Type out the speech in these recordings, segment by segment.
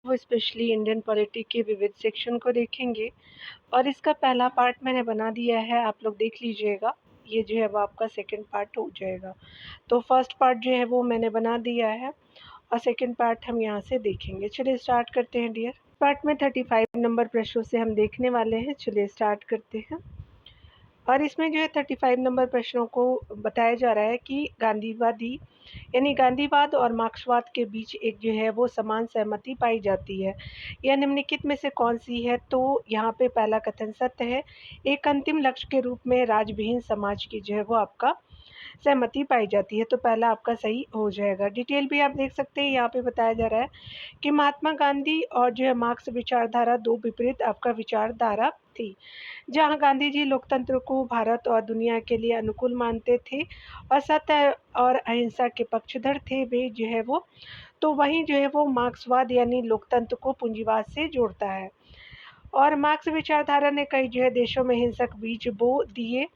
वो specially Indian polity के विविध सेक्शन को देखेंगे और इसका पहला पार्ट मैंने बना दिया है, आप लोग देख लीजिएगा। ये जो है वो आपका सेकंड पार्ट हो जाएगा। तो फर्स्ट पार्ट जो है वो मैंने बना दिया है और सेकंड पार्ट हम यहाँ से देखेंगे। चलिए स्टार्ट करते हैं डियर। पार्ट में 35 नंबर प्रश्नों से हम देखने वाले हैं। चलिए स्टार्ट करते हैं। और इसमें जो है 35 नंबर प्रश्नों को बताया जा रहा है कि गांधीवादी यानी गांधीवाद और मार्क्सवाद के बीच एक जो है वो समान सहमति पाई जाती है। यह निम्नलिखित में से कौन सी है? तो यहाँ पे पहला कथन सत्य है। एक अंतिम लक्ष्य के रूप में राजविहीन समाज की जो है वो आपका सहमति पाई जाती है। तो पहला आपका सही हो जाएगा। डिटेल भी आप देख सकते हैं। यहाँ पे बताया जा रहा है कि महात्मा गांधी और जो है मार्क्स विचारधारा दो विपरीत आपका विचारधारा थी। जहाँ गांधी जी लोकतंत्र को भारत और दुनिया के लिए अनुकूल मानते थे और सत्य और अहिंसा के पक्षधर थे वे जो है वो, तो वहीं जो है वो मार्क्सवाद यानी लोकतंत्र को पूंजीवाद से जोड़ता है। और मार्क्स विचारधारा ने कई जो है देशों में हिंसक बीज बो दिए,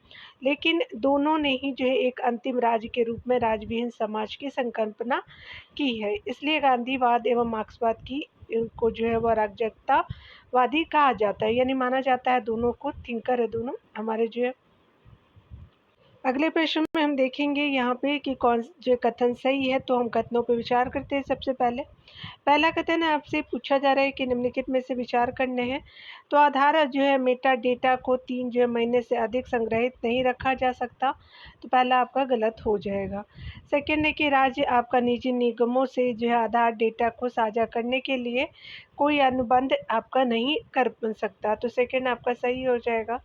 लेकिन दोनों ने ही जो है एक अंतिम राज्य के रूप में राजविहीन समाज की संकल्पना की है। इसलिए गांधीवाद एवं मार्क्सवाद की को जो है वह अराजकतावादी कहा जाता है, यानी माना जाता है दोनों को थिंकर है दोनों हमारे जो है। अगले प्रश्न में हम देखेंगे यहाँ पे कि कौन जो कथन सही है। तो हम कथनों पर विचार करते हैं। सबसे पहला कथन है, आपसे पूछा जा रहा है कि निम्नलिखित में से विचार करने हैं। तो आधार जो है मेटा डेटा को 3 जो है महीने से अधिक संग्रहित नहीं रखा जा सकता। तो पहला आपका गलत हो जाएगा। सेकंड है कि राज्य आपका निजी निगमों से जो है आधार डेटा को साझा करने के लिए कोई अनुबंध आपका नहीं कर सकता। तो सेकंड आपका सही हो जाएगा।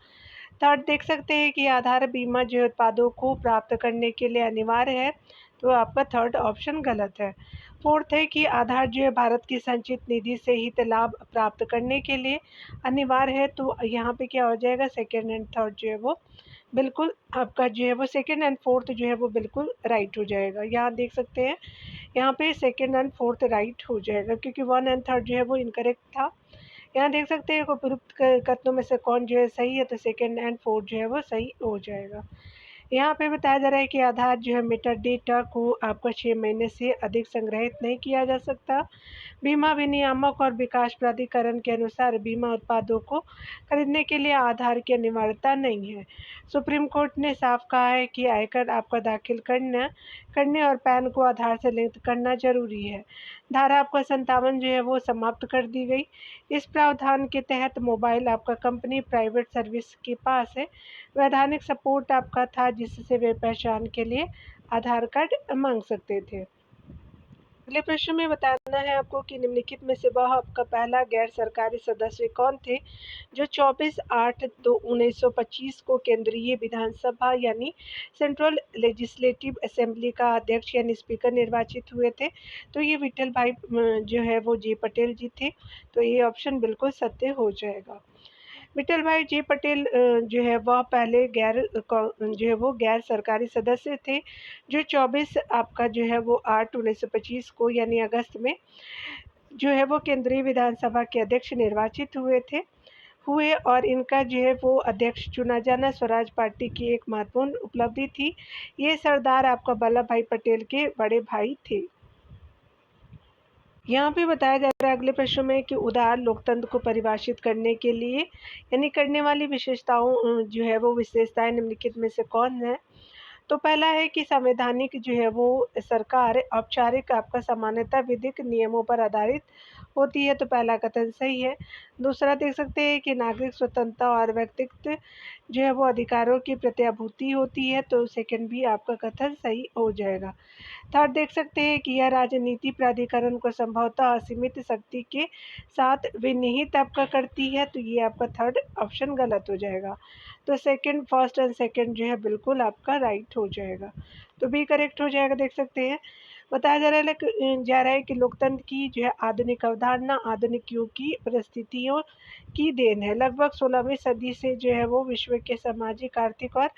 थर्ड देख सकते हैं कि आधार बीमा जो उत्पादों को प्राप्त करने के लिए अनिवार्य है। तो आपका थर्ड ऑप्शन गलत है। फोर्थ है कि आधार जो है भारत की संचित निधि से हित लाभ प्राप्त करने के लिए अनिवार्य है। तो यहाँ पे क्या हो जाएगा? सेकेंड एंड थर्ड जो है वो बिल्कुल आपका जो है वो सेकेंड एंड फोर्थ जो है वो बिल्कुल राइट हो जाएगा। यहाँ देख सकते हैं, यहाँ पे सेकेंड एंड फोर्थ राइट हो जाएगा क्योंकि वन एंड थर्ड जो है वो इनकरेक्ट था। यहाँ देख सकते हैं उपरोक्त कथनों में से कौन जो है सही है। तो सेकेंड एंड फोर्थ जो है वो सही हो जाएगा। यहाँ पे बताया जा रहा है कि आधार जो है मेटा डेटा को आपका 6 महीने से अधिक संग्रहित नहीं किया जा सकता। बीमा विनियामक और विकास प्राधिकरण के अनुसार बीमा उत्पादों को खरीदने के लिए आधार की अनिवार्यता नहीं है। सुप्रीम कोर्ट ने साफ कहा है कि आयकर आपका दाखिल करने और पैन को आधार से लिंक करना जरूरी है। धारा आपका 57 जो है वो समाप्त कर दी गई। इस प्रावधान के तहत मोबाइल आपका कंपनी प्राइवेट सर्विस के पास है वैधानिक सपोर्ट आपका था जिससे वे पहचान के लिए आधार कार्ड मांग सकते थे। अगले प्रश्न में बताना है आपको कि निम्नलिखित में से वह आपका पहला गैर सरकारी सदस्य कौन थे जो 24/8/1925 को केंद्रीय विधानसभा यानी सेंट्रल लेजिस्लेटिव असेंबली का अध्यक्ष यानी स्पीकर निर्वाचित हुए थे। तो ये विठल भाई जो है वो जे पटेल जी थे। तो ये ऑप्शन बिल्कुल सत्य हो जाएगा। विठल भाई जे पटेल जो है वह पहले जो है वो गैर सरकारी सदस्य थे जो 24 आपका जो है वो 8/1925 को यानी अगस्त में जो है वो केंद्रीय विधानसभा के अध्यक्ष निर्वाचित हुए और इनका जो है वो अध्यक्ष चुना जाना स्वराज पार्टी की एक महत्वपूर्ण उपलब्धि थी। ये सरदार आपका वल्लभ भाई पटेल के बड़े भाई थे। यहाँ पे बताया जा रहा है अगले प्रश्न में कि उदार लोकतंत्र को परिभाषित करने के लिए यानी करने वाली विशेषताओं जो है वो विशेषताएं निम्नलिखित में से कौन है? तो पहला है कि संवैधानिक जो है वो सरकार औपचारिक आपका सामान्यतः विधिक नियमों पर आधारित होती है। तो पहला कथन सही है। दूसरा देख सकते हैं कि नागरिक स्वतंत्रता और व्यक्तित्व जो है वो अधिकारों की प्रत्याभूति होती है। तो सेकंड भी आपका कथन सही हो जाएगा। थर्ड देख सकते हैं कि यह राजनीति प्राधिकरण को संभवतः असीमित शक्ति के साथ विनिहित आपका करती है। तो ये आपका थर्ड ऑप्शन गलत हो जाएगा। तो सेकंड फर्स्ट एंड सेकंड जो है बिल्कुल आपका राइट हो जाएगा। तो बी करेक्ट हो जाएगा। देख सकते हैं बताया जा रहा है कि लोकतंत्र की जो है आधुनिक अवधारणा आधुनिक युग की परिस्थितियों की देन है। लगभग 16वीं सदी से जो है वो विश्व के सामाजिक आर्थिक और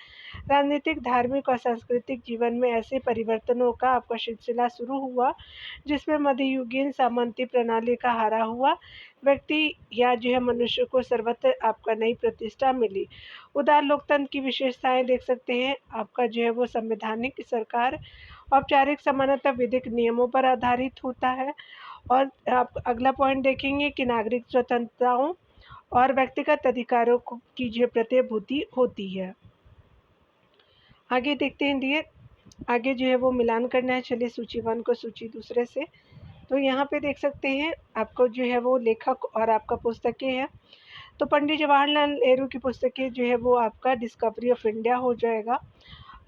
राजनीतिक धार्मिक और सांस्कृतिक जीवन में ऐसे परिवर्तनों का आपका सिलसिला शुरू हुआ जिसमें मध्ययुगीन सामंती प्रणाली का हारा हुआ व्यक्ति या जो है मनुष्य को सर्वत्र आपका नई प्रतिष्ठा मिली। उदार लोकतंत्र की विशेषताएं देख सकते हैं आपका जो है वो संवैधानिक सरकार औपचारिक समानता विधिक नियमों पर आधारित होता है और आप अगला पॉइंट देखेंगे कि नागरिक स्वतंत्रताओं और व्यक्तिगत अधिकारों की जो प्रतिभूति होती है। आगे देखते हैं डियर, आगे जो है वो मिलान करना है। चलिए सूची 1 को सूची दूसरे से। तो यहाँ पे देख सकते हैं आपको जो है वो लेखक और आपका पुस्तकें हैं। तो पंडित जवाहरलाल नेहरू की पुस्तकें जो है वो आपका डिस्कवरी ऑफ इंडिया हो जाएगा।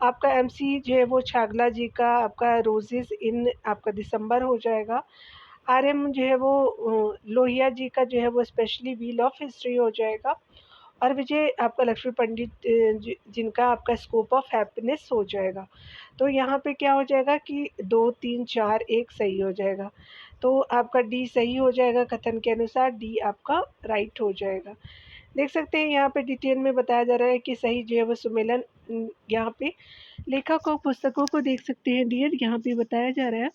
आपका एमसी जो है वो छागला जी का आपका रोजेस इन आपका दिसंबर हो जाएगा। आरएम जो है वो लोहिया जी का जो है वो स्पेशली व्हील ऑफ हिस्ट्री हो जाएगा। और विजय आपका लक्ष्मी पंडित जिनका आपका स्कोप ऑफ हैप्पीनेस हो जाएगा। तो यहाँ पे क्या हो जाएगा कि 2, 3, 4, 1 सही हो जाएगा। तो आपका डी सही हो जाएगा, कथन के अनुसार डी आपका राइट हो जाएगा। देख सकते हैं यहाँ पे डिटेल में बताया जा रहा है कि सही जो है वो सुमेलन। यहाँ पे लेखक और पुस्तकों को देख सकते हैं डियर, यहाँ पे बताया जा रहा है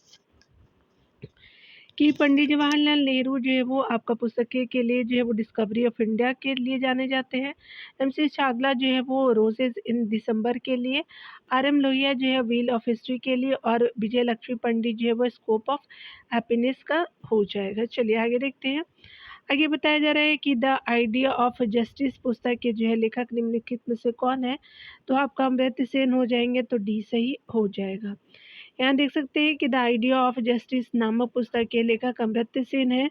कि पंडित जवाहरलाल नेहरू जो है वो आपका पुस्तकें के लिए जो है वो डिस्कवरी ऑफ इंडिया के लिए जाने जाते हैं। एमसी छागला जो है वो रोजेज इन दिसंबर के लिए, आरएम लोहिया जो है व्हील ऑफ हिस्ट्री के लिए, और विजय लक्ष्मी पंडित जो है वो स्कोप ऑफ हैप्पीनेस का हो जाएगा। चलिए आगे देखते हैं। आगे बताया जा रहा है कि द आइडिया ऑफ जस्टिस पुस्तक के जो है लेखक निम्नलिखित में से कौन है। तो आपका अमृत सेन हो जाएंगे, तो डी सही हो जाएगा। यहाँ देख सकते हैं कि द आइडिया ऑफ जस्टिस नामक पुस्तक के लेखक अमर्त्य सेन है।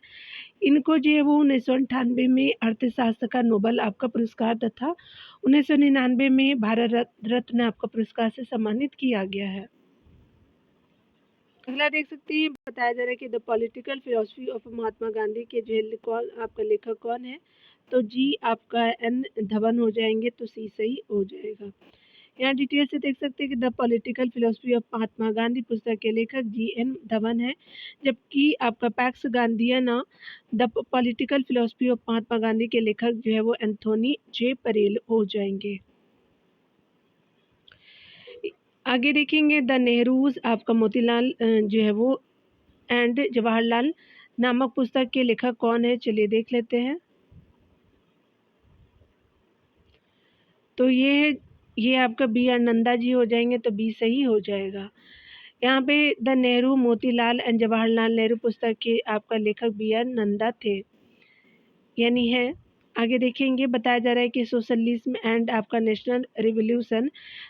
इनको जो है वो 1998 में अर्थशास्त्र का नोबेल आपका पुरस्कार तथा 1999 में भारत रत्न आपका पुरस्कार से सम्मानित किया गया है। अगला देख सकते हैं, बताया जा रहा है कि the political philosophy of Mahatma Gandhi के जो है आपका लेखक कौन है। तो जी आपका एन धवन हो जाएंगे, तो सी सही हो जाएगा। यहाँ डिटेल से देख सकते हैं कि the political philosophy of Mahatma Gandhi पुस्तक के लेखक जी एन धवन है, जबकि आपका pax Gandhian the political philosophy of Mahatma Gandhi के लेखक जो है वो एंथोनी जे परेल हो जाएंगे। आगे देखेंगे द नेहरूज आपका मोतीलाल जो है वो एंड जवाहरलाल नामक पुस्तक के लेखक कौन है। चलिए देख लेते हैं। तो ये आपका बी आर नंदा जी हो जाएंगे, तो बी सही हो जाएगा। यहाँ पे द नेहरू मोतीलाल एंड जवाहरलाल नेहरू पुस्तक के आपका लेखक बी आर नंदा थे, यानी है। आगे देखेंगे, बताया जा रहा है कि सोशलिज्म एंड आपका नेशनल रिवोल्यूशन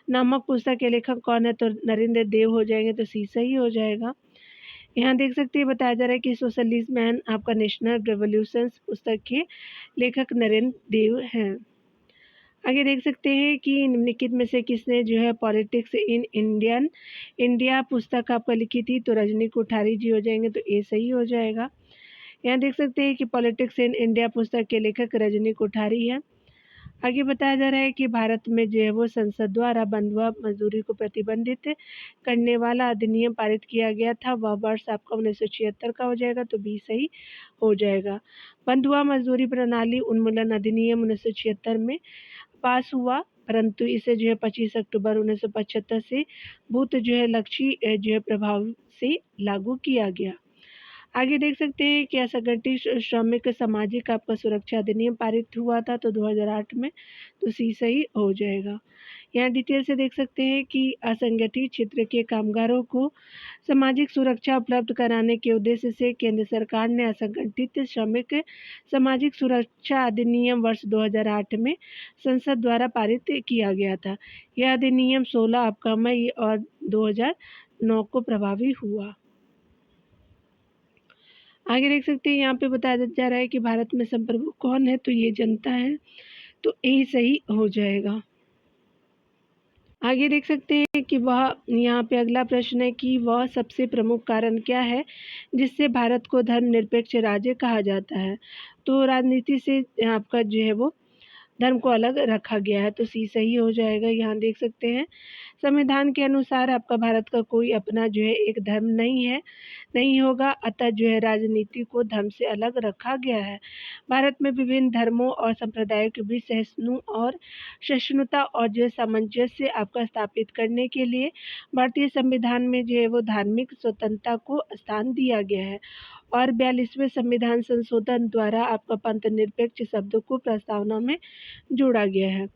नामक पुस्तक के लेखक कौन है। तो नरेंद्र देव हो जाएंगे, तो सी सही हो जाएगा। यहाँ देख सकते हैं, बताया जा रहा है कि सोशलिज्म एंड आपका नेशनल रिवोल्यूशन पुस्तक के लेखक नरेंद्र देव हैं। आगे देख सकते हैं कि निम्नलिखित में से किसने जो है पॉलिटिक्स इन इंडिया पुस्तक आपका लिखी थी। तो रजनी कोठारी जी हो जाएंगे, तो ए सही हो जाएगा। यहाँ देख सकते हैं कि पॉलिटिक्स इन इंडिया पुस्तक के लेखक रजनी कोठारी है। आगे बताया जा रहा है कि भारत में जो है वो संसद द्वारा बंधुआ मजदूरी को प्रतिबंधित करने वाला अधिनियम पारित किया गया था। वह वर्ष आपका 1976 का हो जाएगा, तो बी सही हो जाएगा। बंधुआ मजदूरी प्रणाली उन्मूलन अधिनियम 1976 में पास हुआ, परंतु इसे जो है 25 अक्टूबर 1975 से भूत जो है लक्षी जो है प्रभाव से लागू किया गया। आगे देख सकते हैं कि असंगठित श्रमिक सामाजिक आपका सुरक्षा अधिनियम पारित हुआ था, तो 2008 में, तो सी सही हो जाएगा। यहाँ डिटेल से देख सकते हैं कि असंगठित क्षेत्र के कामगारों को सामाजिक सुरक्षा उपलब्ध कराने के उद्देश्य से केंद्र सरकार ने असंगठित श्रमिक सामाजिक सुरक्षा अधिनियम वर्ष 2008 में संसद द्वारा पारित किया गया था। यह अधिनियम 16 आपका मई और 2009 को प्रभावी हुआ। आगे देख सकते हैं, यहाँ पे बताया जा रहा है कि भारत में संप्रभु कौन है। तो ये जनता है, तो ए सही हो जाएगा। आगे देख सकते हैं कि वह, यहाँ पे अगला प्रश्न है कि वह सबसे प्रमुख कारण क्या है जिससे भारत को धर्मनिरपेक्ष राज्य कहा जाता है। तो राजनीति से आपका जो है वो धर्म को अलग रखा गया है, तो सी सही हो जाएगा। यहाँ देख सकते हैं, संविधान के अनुसार आपका भारत का कोई अपना जो है एक धर्म नहीं होगा, अतः जो है राजनीति को धर्म से अलग रखा गया है। भारत में विभिन्न धर्मों और संप्रदायों के बीच सहिष्णुता और जो है सामंजस्य आपका स्थापित करने के लिए भारतीय संविधान में जो है वो धार्मिक स्वतंत्रता को स्थान दिया गया है, और 42वें संविधान संशोधन द्वारा आपका पंथ निरपेक्ष शब्द को प्रस्तावना में जोड़ा गया है।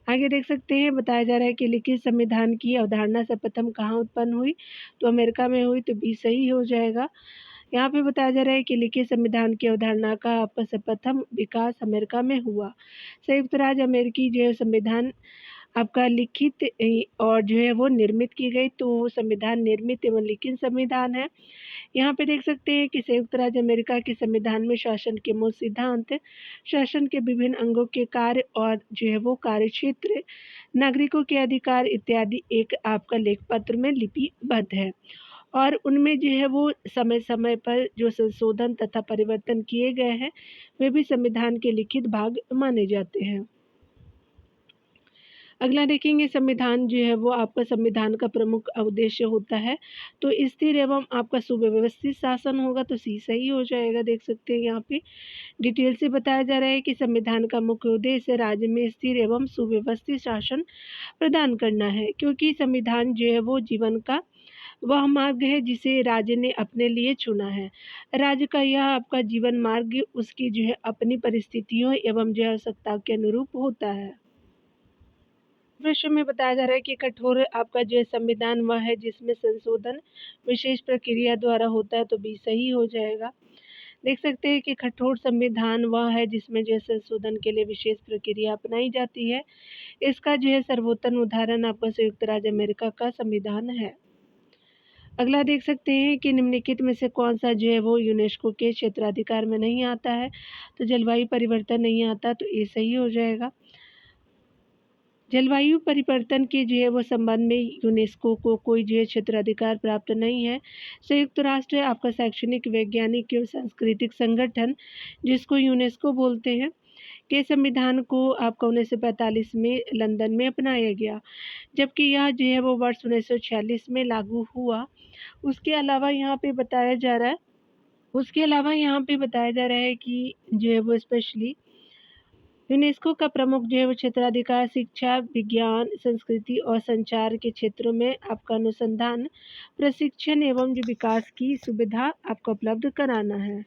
आगे देख सकते हैं, बताया जा रहा है कि लिखित संविधान की अवधारणा सर्वप्रथम कहाँ उत्पन्न हुई। तो अमेरिका में हुई, तो बी सही हो जाएगा। यहाँ पे बताया जा रहा है कि लिखित संविधान की अवधारणा का आपका प्रथम विकास अमेरिका में हुआ। संयुक्त राज्य अमेरिकी जो है संविधान आपका लिखित और जो है वो निर्मित की गई, तो संविधान निर्मित एवं लिखित संविधान है। यहाँ पे देख सकते हैं कि संयुक्त राज्य अमेरिका के संविधान में शासन के मूल सिद्धांत, शासन के विभिन्न अंगों के कार्य और जो है वो कार्य क्षेत्र, नागरिकों के अधिकार इत्यादि एक आपका लेख पत्र में लिपिबद्ध है और उनमें जो है वो समय समय पर जो संशोधन तथा परिवर्तन किए गए हैं वे भी संविधान के लिखित भाग माने जाते हैं। अगला देखेंगे, संविधान जो है वो आपका संविधान का प्रमुख उद्देश्य होता है तो स्थिर एवं आपका सुव्यवस्थित शासन होगा, तो सी सही हो जाएगा। देख सकते हैं यहाँ पे डिटेल से बताया जा रहा है कि संविधान का मुख्य उद्देश्य राज्य में स्थिर एवं सुव्यवस्थित शासन प्रदान करना है, क्योंकि संविधान जो है वो जीवन का वह मार्ग है जिसे राज्य ने अपने लिए चुना है। राज्य का यह आपका जीवन मार्ग उसकी जो है अपनी परिस्थितियों एवं जो आवश्यकता के अनुरूप होता है। विषय में बताया जा रहा है कि कठोर आपका जो संविधान वह है जिसमें संशोधन विशेष प्रक्रिया द्वारा होता है, तो भी सही हो जाएगा। देख सकते हैं कि कठोर संविधान वह है जिसमें जो संशोधन के लिए विशेष प्रक्रिया अपनाई जाती है। इसका जो है सर्वोत्तम उदाहरण आपका संयुक्त राज्य अमेरिका का संविधान है। अगला देख सकते हैं कि निम्नलिखित में से कौन सा जो है वो यूनेस्को के क्षेत्राधिकार में नहीं आता है, तो जलवायु परिवर्तन नहीं आता, तो ये सही हो जाएगा। जलवायु परिवर्तन के जो है वो संबंध में यूनेस्को को कोई जो है क्षेत्राधिकार प्राप्त नहीं है। संयुक्त राष्ट्र आपका शैक्षणिक, वैज्ञानिक एवं सांस्कृतिक संगठन जिसको यूनेस्को बोलते हैं के संविधान को आपका 1945 में लंदन में अपनाया गया, जबकि यह जो है वो वर्ष 1946 में लागू हुआ। उसके अलावा यहाँ पे बताया जा रहा है कि जो है वो स्पेशली यूनेस्को का प्रमुख जो है वो क्षेत्राधिकार शिक्षा, विज्ञान, संस्कृति और संचार के क्षेत्रों में आपका अनुसंधान, प्रशिक्षण एवं जो विकास की सुविधा आपको उपलब्ध कराना है।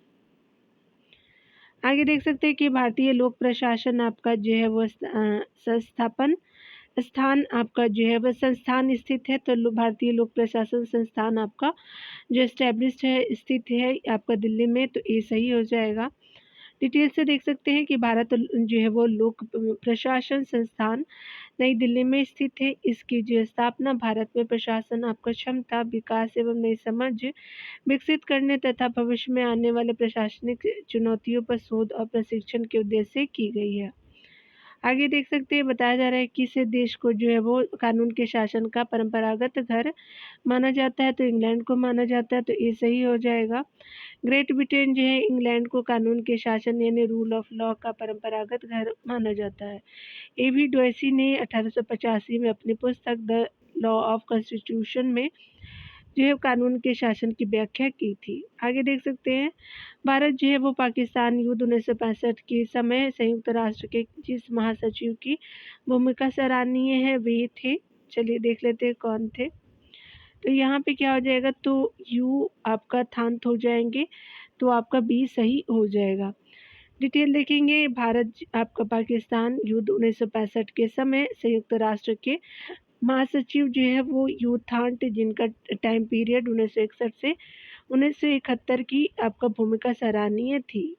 आगे देख सकते हैं कि भारतीय लोक प्रशासन आपका जो है वो संस्थापन स्थान आपका जो है वह संस्थान स्थित है, तो भारतीय लोक प्रशासन संस्थान आपका जो एस्टेब्लिश्ड है स्थित है आपका दिल्ली में, तो ये सही हो जाएगा। डिटेल से देख सकते हैं कि भारत जो है वो लोक प्रशासन संस्थान नई दिल्ली में स्थित है। इसकी जो स्थापना भारत में प्रशासन आपका क्षमता, विकास एवं नई समझ विकसित करने तथा भविष्य में आने वाले प्रशासनिक चुनौतियों पर शोध और प्रशिक्षण के उद्देश्य से की गई है। आगे देख सकते हैं बताया जा रहा है कि इस देश को जो है वो कानून के शासन का परंपरागत घर माना जाता है, तो इंग्लैंड को माना जाता है, तो ये सही हो जाएगा। ग्रेट ब्रिटेन जो है इंग्लैंड को कानून के शासन यानी रूल ऑफ लॉ का परंपरागत घर माना जाता है। एवी डोएसी ने 1885 में अपनी पुस्तक द लॉ ऑफ कॉन्स्टिट्यूशन में जो है कानून के शासन की व्याख्या की थी। आगे देख सकते हैं भारत जो है वो पाकिस्तान युद्ध 1965 के समय संयुक्त राष्ट्र के जिस महासचिव की भूमिका सराहनीय है वे थे। चलिए देख लेते हैं कौन थे। तो यहाँ पे क्या हो जाएगा, तो यू आपका थांत हो जाएंगे, तो आपका बी सही हो जाएगा। डिटेल देखेंगे, भारत आपका पाकिस्तान युद्ध 1965 के समय संयुक्त राष्ट्र के महासचिव जो है वो यू थांट, जिनका टाइम पीरियड 1961 से 1971 की आपका भूमिका सराहनीय थी।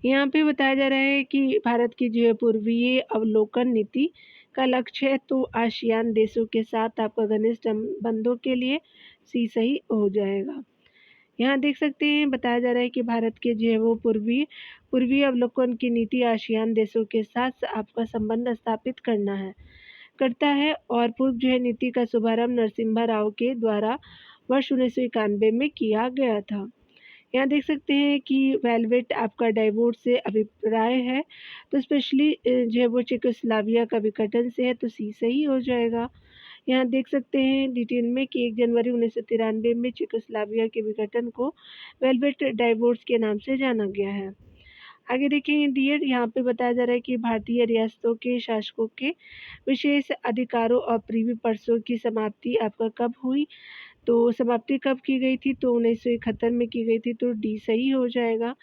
यहाँ पे बताया जा रहा है कि भारत की जो है पूर्वीय अवलोकन नीति का लक्ष्य है, तो आसियान देशों के साथ आपका घनिष्ठ संबंधों के लिए सी सही हो जाएगा। यहाँ देख सकते हैं बताया जा रहा है कि भारत के जो है वो पूर्वीय अवलोकन की नीति आसियान देशों के साथ आपका संबंध स्थापित करता है और पूर्व जो है नीति का शुभारंभ नरसिम्हा राव के द्वारा वर्ष 1991 में किया गया था। यहाँ देख सकते हैं कि वेलवेट आपका डाइवोर्स से अभिप्राय है, तो स्पेशली जो है वो चेकोस्लोवाकिया का विघटन से है, तो सी सही हो जाएगा। यहाँ देख सकते हैं डिटेल में कि 1 जनवरी 1993 में चेकोस्लोवाकिया के विघटन को वेलवेट डाइवोर्स के नाम से जाना गया है। आगे देखेंगे डियर, यहाँ पे बताया जा रहा है कि भारतीय रियासतों के शासकों के विशेष अधिकारों और प्रीवी पर्सों की समाप्ति आपका कब हुई, तो समाप्ति कब की गई थी, तो 1971 में की गई थी, तो डी सही हो जाएगा।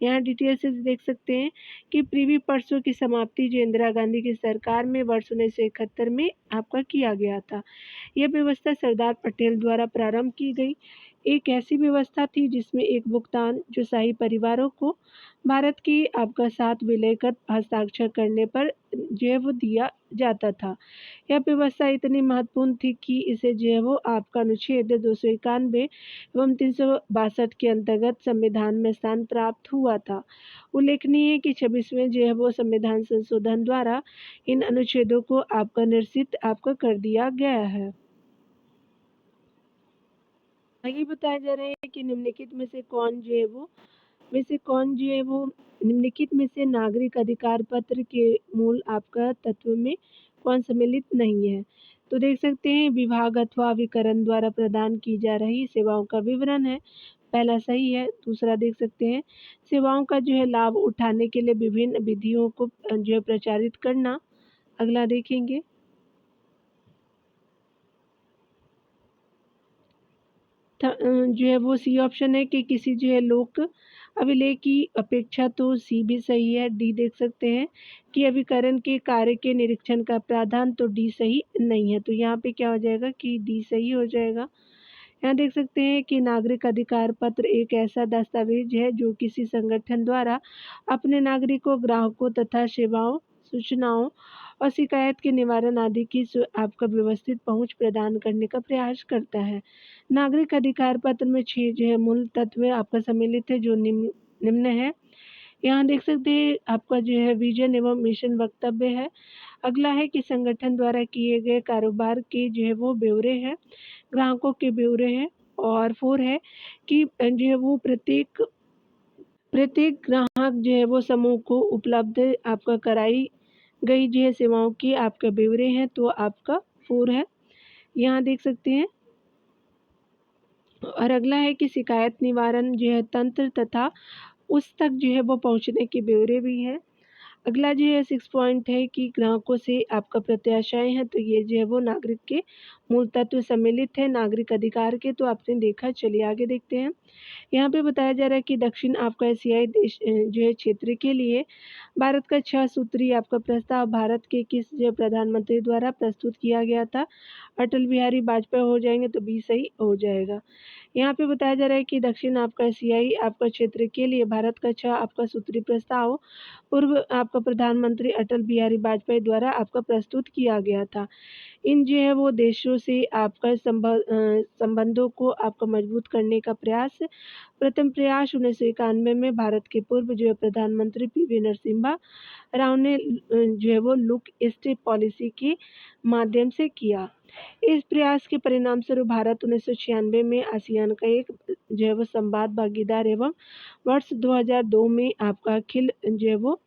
यहाँ डिटेल से देख सकते हैं कि प्रीवी पर्सों की समाप्ति जो इंदिरा गांधी की सरकार में वर्ष 1971 में आपका किया गया था। यह व्यवस्था सरदार पटेल द्वारा प्रारंभ की गई एक ऐसी व्यवस्था थी जिसमें एक भुगतान जो शाही परिवारों को भारत की आपका साथ विलय कर हस्ताक्षर करने पर जो है वो दिया जाता था। यह व्यवस्था इतनी महत्वपूर्ण थी कि इसे जो है वो आपका अनुच्छेद 291 एवं 362 के अंतर्गत संविधान में स्थान प्राप्त हुआ था। उल्लेखनीय है कि 26वें जो है वो संविधान संशोधन द्वारा इन अनुच्छेदों को आपका निरसित आपका कर दिया गया है। आगे बताया जा रहा है कि निम्नलिखित में से कौन जो है वो निम्नलिखित में से नागरिक अधिकार पत्र के मूल आपका तत्व में कौन सम्मिलित नहीं है। तो देख सकते हैं विभाग अथवा अभिकरण द्वारा प्रदान की जा रही सेवाओं का विवरण है, पहला सही है। दूसरा देख सकते हैं सेवाओं का जो है लाभ उठाने के लिए विभिन्न विधियों को जो है प्रचारित करना, अगला देखेंगे। जो है वो सी ऑप्शन है कि किसी जो है लोक अभिलेख की अपेक्षा, तो सी भी सही है। डी देख सकते हैं कि अभिकरण के कार्य के निरीक्षण का प्रावधान, तो डी सही नहीं है। तो यहाँ पे क्या हो जाएगा कि डी सही हो जाएगा। यहाँ देख सकते हैं कि नागरिक अधिकार पत्र एक ऐसा दस्तावेज है जो किसी संगठन द्वारा अपने नागरिकों, ग्राहकों तथा सेवाओं, सूचनाओं और शिकायत के निवारण आदि की आपका व्यवस्थित पहुंच प्रदान करने का प्रयास करता है। नागरिक अधिकार पत्र में 6 जो है मूल तत्व आपका सम्मिलित है जो निम्न है। यहाँ देख सकते हैं आपका जो है विजन एवं मिशन वक्तव्य है। अगला है कि संगठन द्वारा किए गए कारोबार के जो है वो ब्यौरे हैं, ग्राहकों के ब्यौरे हैं। और 4 है कि जो है वो प्रत्येक ग्राहक जो है वो समूह को उपलब्ध आपका कराई गई जो है सेवाओं की आपके ब्यौरे हैं, तो आपका 4 है। यहाँ देख सकते हैं। और अगला है कि शिकायत निवारण जो है तंत्र तथा उस तक जो है वो पहुँचने के ब्यौरे भी हैं। अगला जो है 6 पॉइंट है कि ग्राहकों से आपका प्रत्याशाएं हैं, तो ये जो है वो नागरिक के मूल तत्व सम्मिलित है नागरिक अधिकार के, तो आपने देखा। चलिए आगे देखते हैं। यहाँ पे बताया जा रहा है कि दक्षिण आपका एशियाई देश जो है क्षेत्र के लिए भारत का 6 सूत्री आपका प्रस्ताव भारत के किस जो प्रधानमंत्री द्वारा प्रस्तुत किया गया था। अटल बिहारी वाजपेयी हो जाएंगे, तो बी सही हो जाएगा। यहाँ पे बताया जा रहा है कि दक्षिण आपका एशियाई आपका क्षेत्र के लिए भारत का 6 आपका सूत्री प्रस्ताव पूर्व आपका प्रधानमंत्री अटल बिहारी वाजपेयी द्वारा आपका प्रस्तुत किया गया था। इन जो है वो देशों से आपका संबंधों को आपका मजबूत करने का प्रयास, प्रथम प्रयास 1991 में भारत के पूर्व जो है प्रधानमंत्री पीवी नरसिम्हा राव ने जो है वो लुक ईस्ट पॉलिसी के माध्यम से किया। इस प्रयास के परिणाम स्वरूप भारत 1996 में आसियान का एक जो है वो संवाद भागीदार एवं वर्ष 2002 में आपका अखिल जो है वो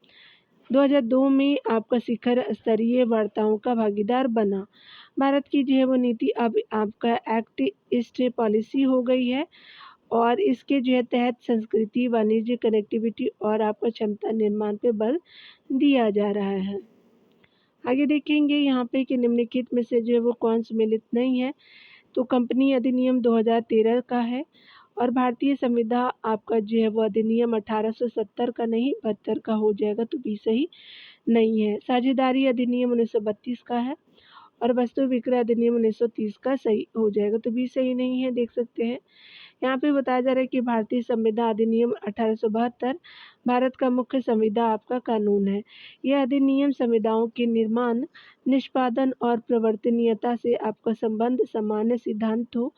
2002 में आपका शिखर स्तरीय वार्ताओं का भागीदार बना। भारत की जो है वो नीति अब आपका एक्ट ईस्ट पॉलिसी हो गई है और इसके जो है तहत संस्कृति, वाणिज्य, कनेक्टिविटी और आपका क्षमता निर्माण पे बल दिया जा रहा है। आगे देखेंगे यहाँ पे कि निम्नलिखित में से जो है वो कौन सम्मिलित नहीं है। तो कंपनी अधिनियम 2013 का है और भारतीय संविदा आपका जो है वो अधिनियम 1870 का नहीं 72 का हो जाएगा, तो भी सही नहीं है। साझेदारी अधिनियम 1932 का है और वस्तु विक्रय अधिनियम 1930 का सही हो जाएगा, तो भी सही नहीं है। देख सकते हैं यहाँ पे बताया जा रहा है कि भारतीय संविदा अधिनियम 1872 भारत का मुख्य संविदा आपका कानून है। यह अधिनियम संविदाओं के निर्माण, निष्पादन और प्रवर्तनीयता से आपका संबंध सामान्य सिद्धांतों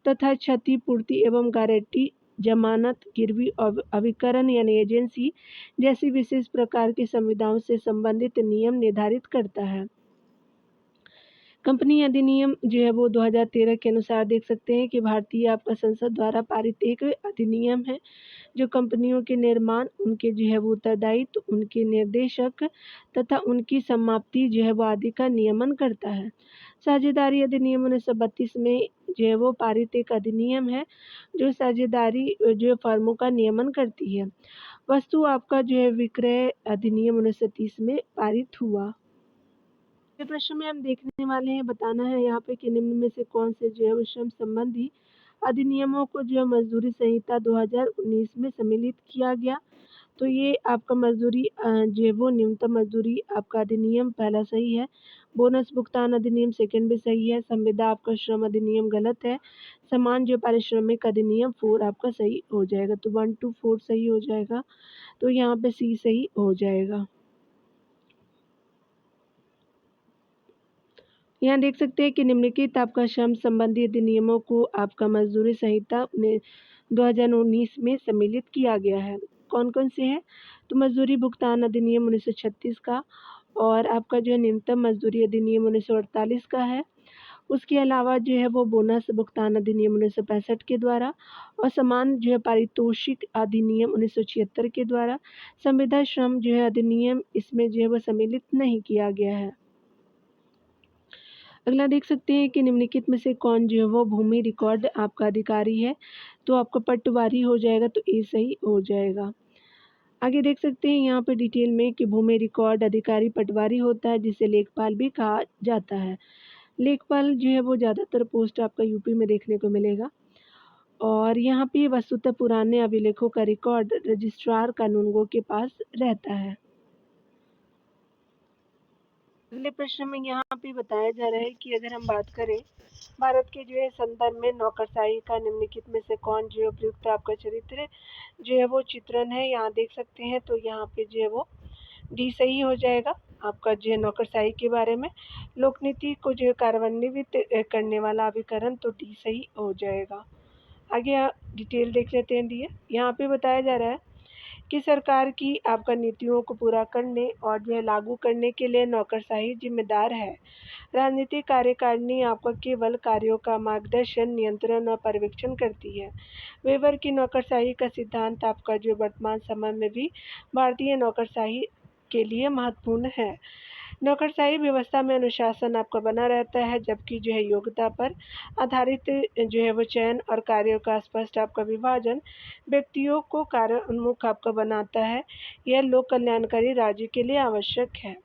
तथा क्षतिपूर्ति एवं गारंटी, जमानत, गिरवी और अभिकरण यानी एजेंसी जैसी विशेष प्रकार की संविदाओं से संबंधित नियम निर्धारित करता है। कंपनी अधिनियम जो है वो 2013 के अनुसार देख सकते हैं कि भारतीय आपका संसद द्वारा पारित एक अधिनियम है जो कंपनियों के निर्माण, उनके जो है वो उत्तरदायित्व, उनके निर्देशक तथा उनकी समाप्ति जो है वो आदि का नियमन करता है। साझेदारी अधिनियम 1932 में जो है वो पारित एक अधिनियम है जो साझेदारी जो है फर्मों का नियमन करती है। वस्तु आपका जो है विक्रय अधिनियम 1930 में पारित हुआ। प्रश्न में हम देखने वाले हैं, बताना है यहाँ पे कि निम्न में से कौन से जो है श्रम संबंधी अधिनियमों को जो है मजदूरी संहिता 2019 में सम्मिलित किया गया। तो ये आपका मज़दूरी जो है वो न्यूनतम मज़दूरी आपका अधिनियम पहला सही है, बोनस भुगतान अधिनियम सेकंड भी सही है, संविदा आपका श्रम अधिनियम गलत है, समान जो पारिश्रमिक अधिनियम 4 आपका सही हो जाएगा, तो 1 to 4 सही हो जाएगा, तो यहाँ पे सी सही हो जाएगा। यहाँ देख सकते हैं कि निम्नलिखित आपका श्रम संबंधी अधिनियमों को आपका मजदूरी संहिता ने 2019 में सम्मिलित किया गया है। कौन-कौन से हैं? तो मजदूरी भुगतान अधिनियम 1936 का और आपका जो है न्यूनतम मजदूरी अधिनियम 1948 का है। उसके अलावा जो है वो बोनस भुगतान अधिनियम 1965 के द्वारा और समान जो है पारितोषिक अधिनियम 1976 के द्वारा। संविदा श्रम जो है अधिनियम इसमें जो है वो सम्मिलित नहीं किया गया है। अगला देख सकते हैं कि निम्नलिखित में से कौन जो है वो भूमि रिकॉर्ड आपका अधिकारी है, तो आपका पटवारी हो जाएगा, तो ए सही हो जाएगा। आगे देख सकते हैं यहाँ पे डिटेल में कि भूमि रिकॉर्ड अधिकारी पटवारी होता है, जिसे लेखपाल भी कहा जाता है। लेखपाल जो है वो ज़्यादातर पोस्ट आपका यूपी में देखने को मिलेगा और यहाँ पे वस्तुतः पुराने अभिलेखों का रिकॉर्ड रजिस्ट्रार कानूनगो के पास रहता है। अगले प्रश्न में यहाँ पे बताया जा रहा है कि अगर हम बात करें भारत के जो है संदर्भ में नौकरशाही का निम्नलिखित में से कौन जो है उपयुक्त आपका चरित्र जो है वो चित्रण है, यहाँ देख सकते हैं, तो यहाँ पे जो है वो डी सही हो जाएगा आपका जो है नौकरशाही के बारे में। लोकनीति को जो है कार्यान्वित करने वाला अभिकरण, तो डी सही हो जाएगा। आगे डिटेल देख लेते हैं। डी यहाँ पे बताया जा रहा है कि सरकार की आपका नीतियों को पूरा करने और जो है लागू करने के लिए नौकरशाही जिम्मेदार है। राजनीतिक कार्यकारिणी आपका केवल कार्यों का मार्गदर्शन, नियंत्रण और पर्यवेक्षण करती है। वेबर की नौकरशाही का सिद्धांत आपका जो वर्तमान समय में भी भारतीय नौकरशाही के लिए महत्वपूर्ण है। नौकरशाही व्यवस्था में अनुशासन आपका बना रहता है, जबकि जो है योग्यता पर आधारित जो है वो चयन और कार्यों का स्पष्ट आपका विभाजन व्यक्तियों को कार्य उन्मुख आपका बनाता है। यह लोक कल्याणकारी राज्य के लिए आवश्यक है।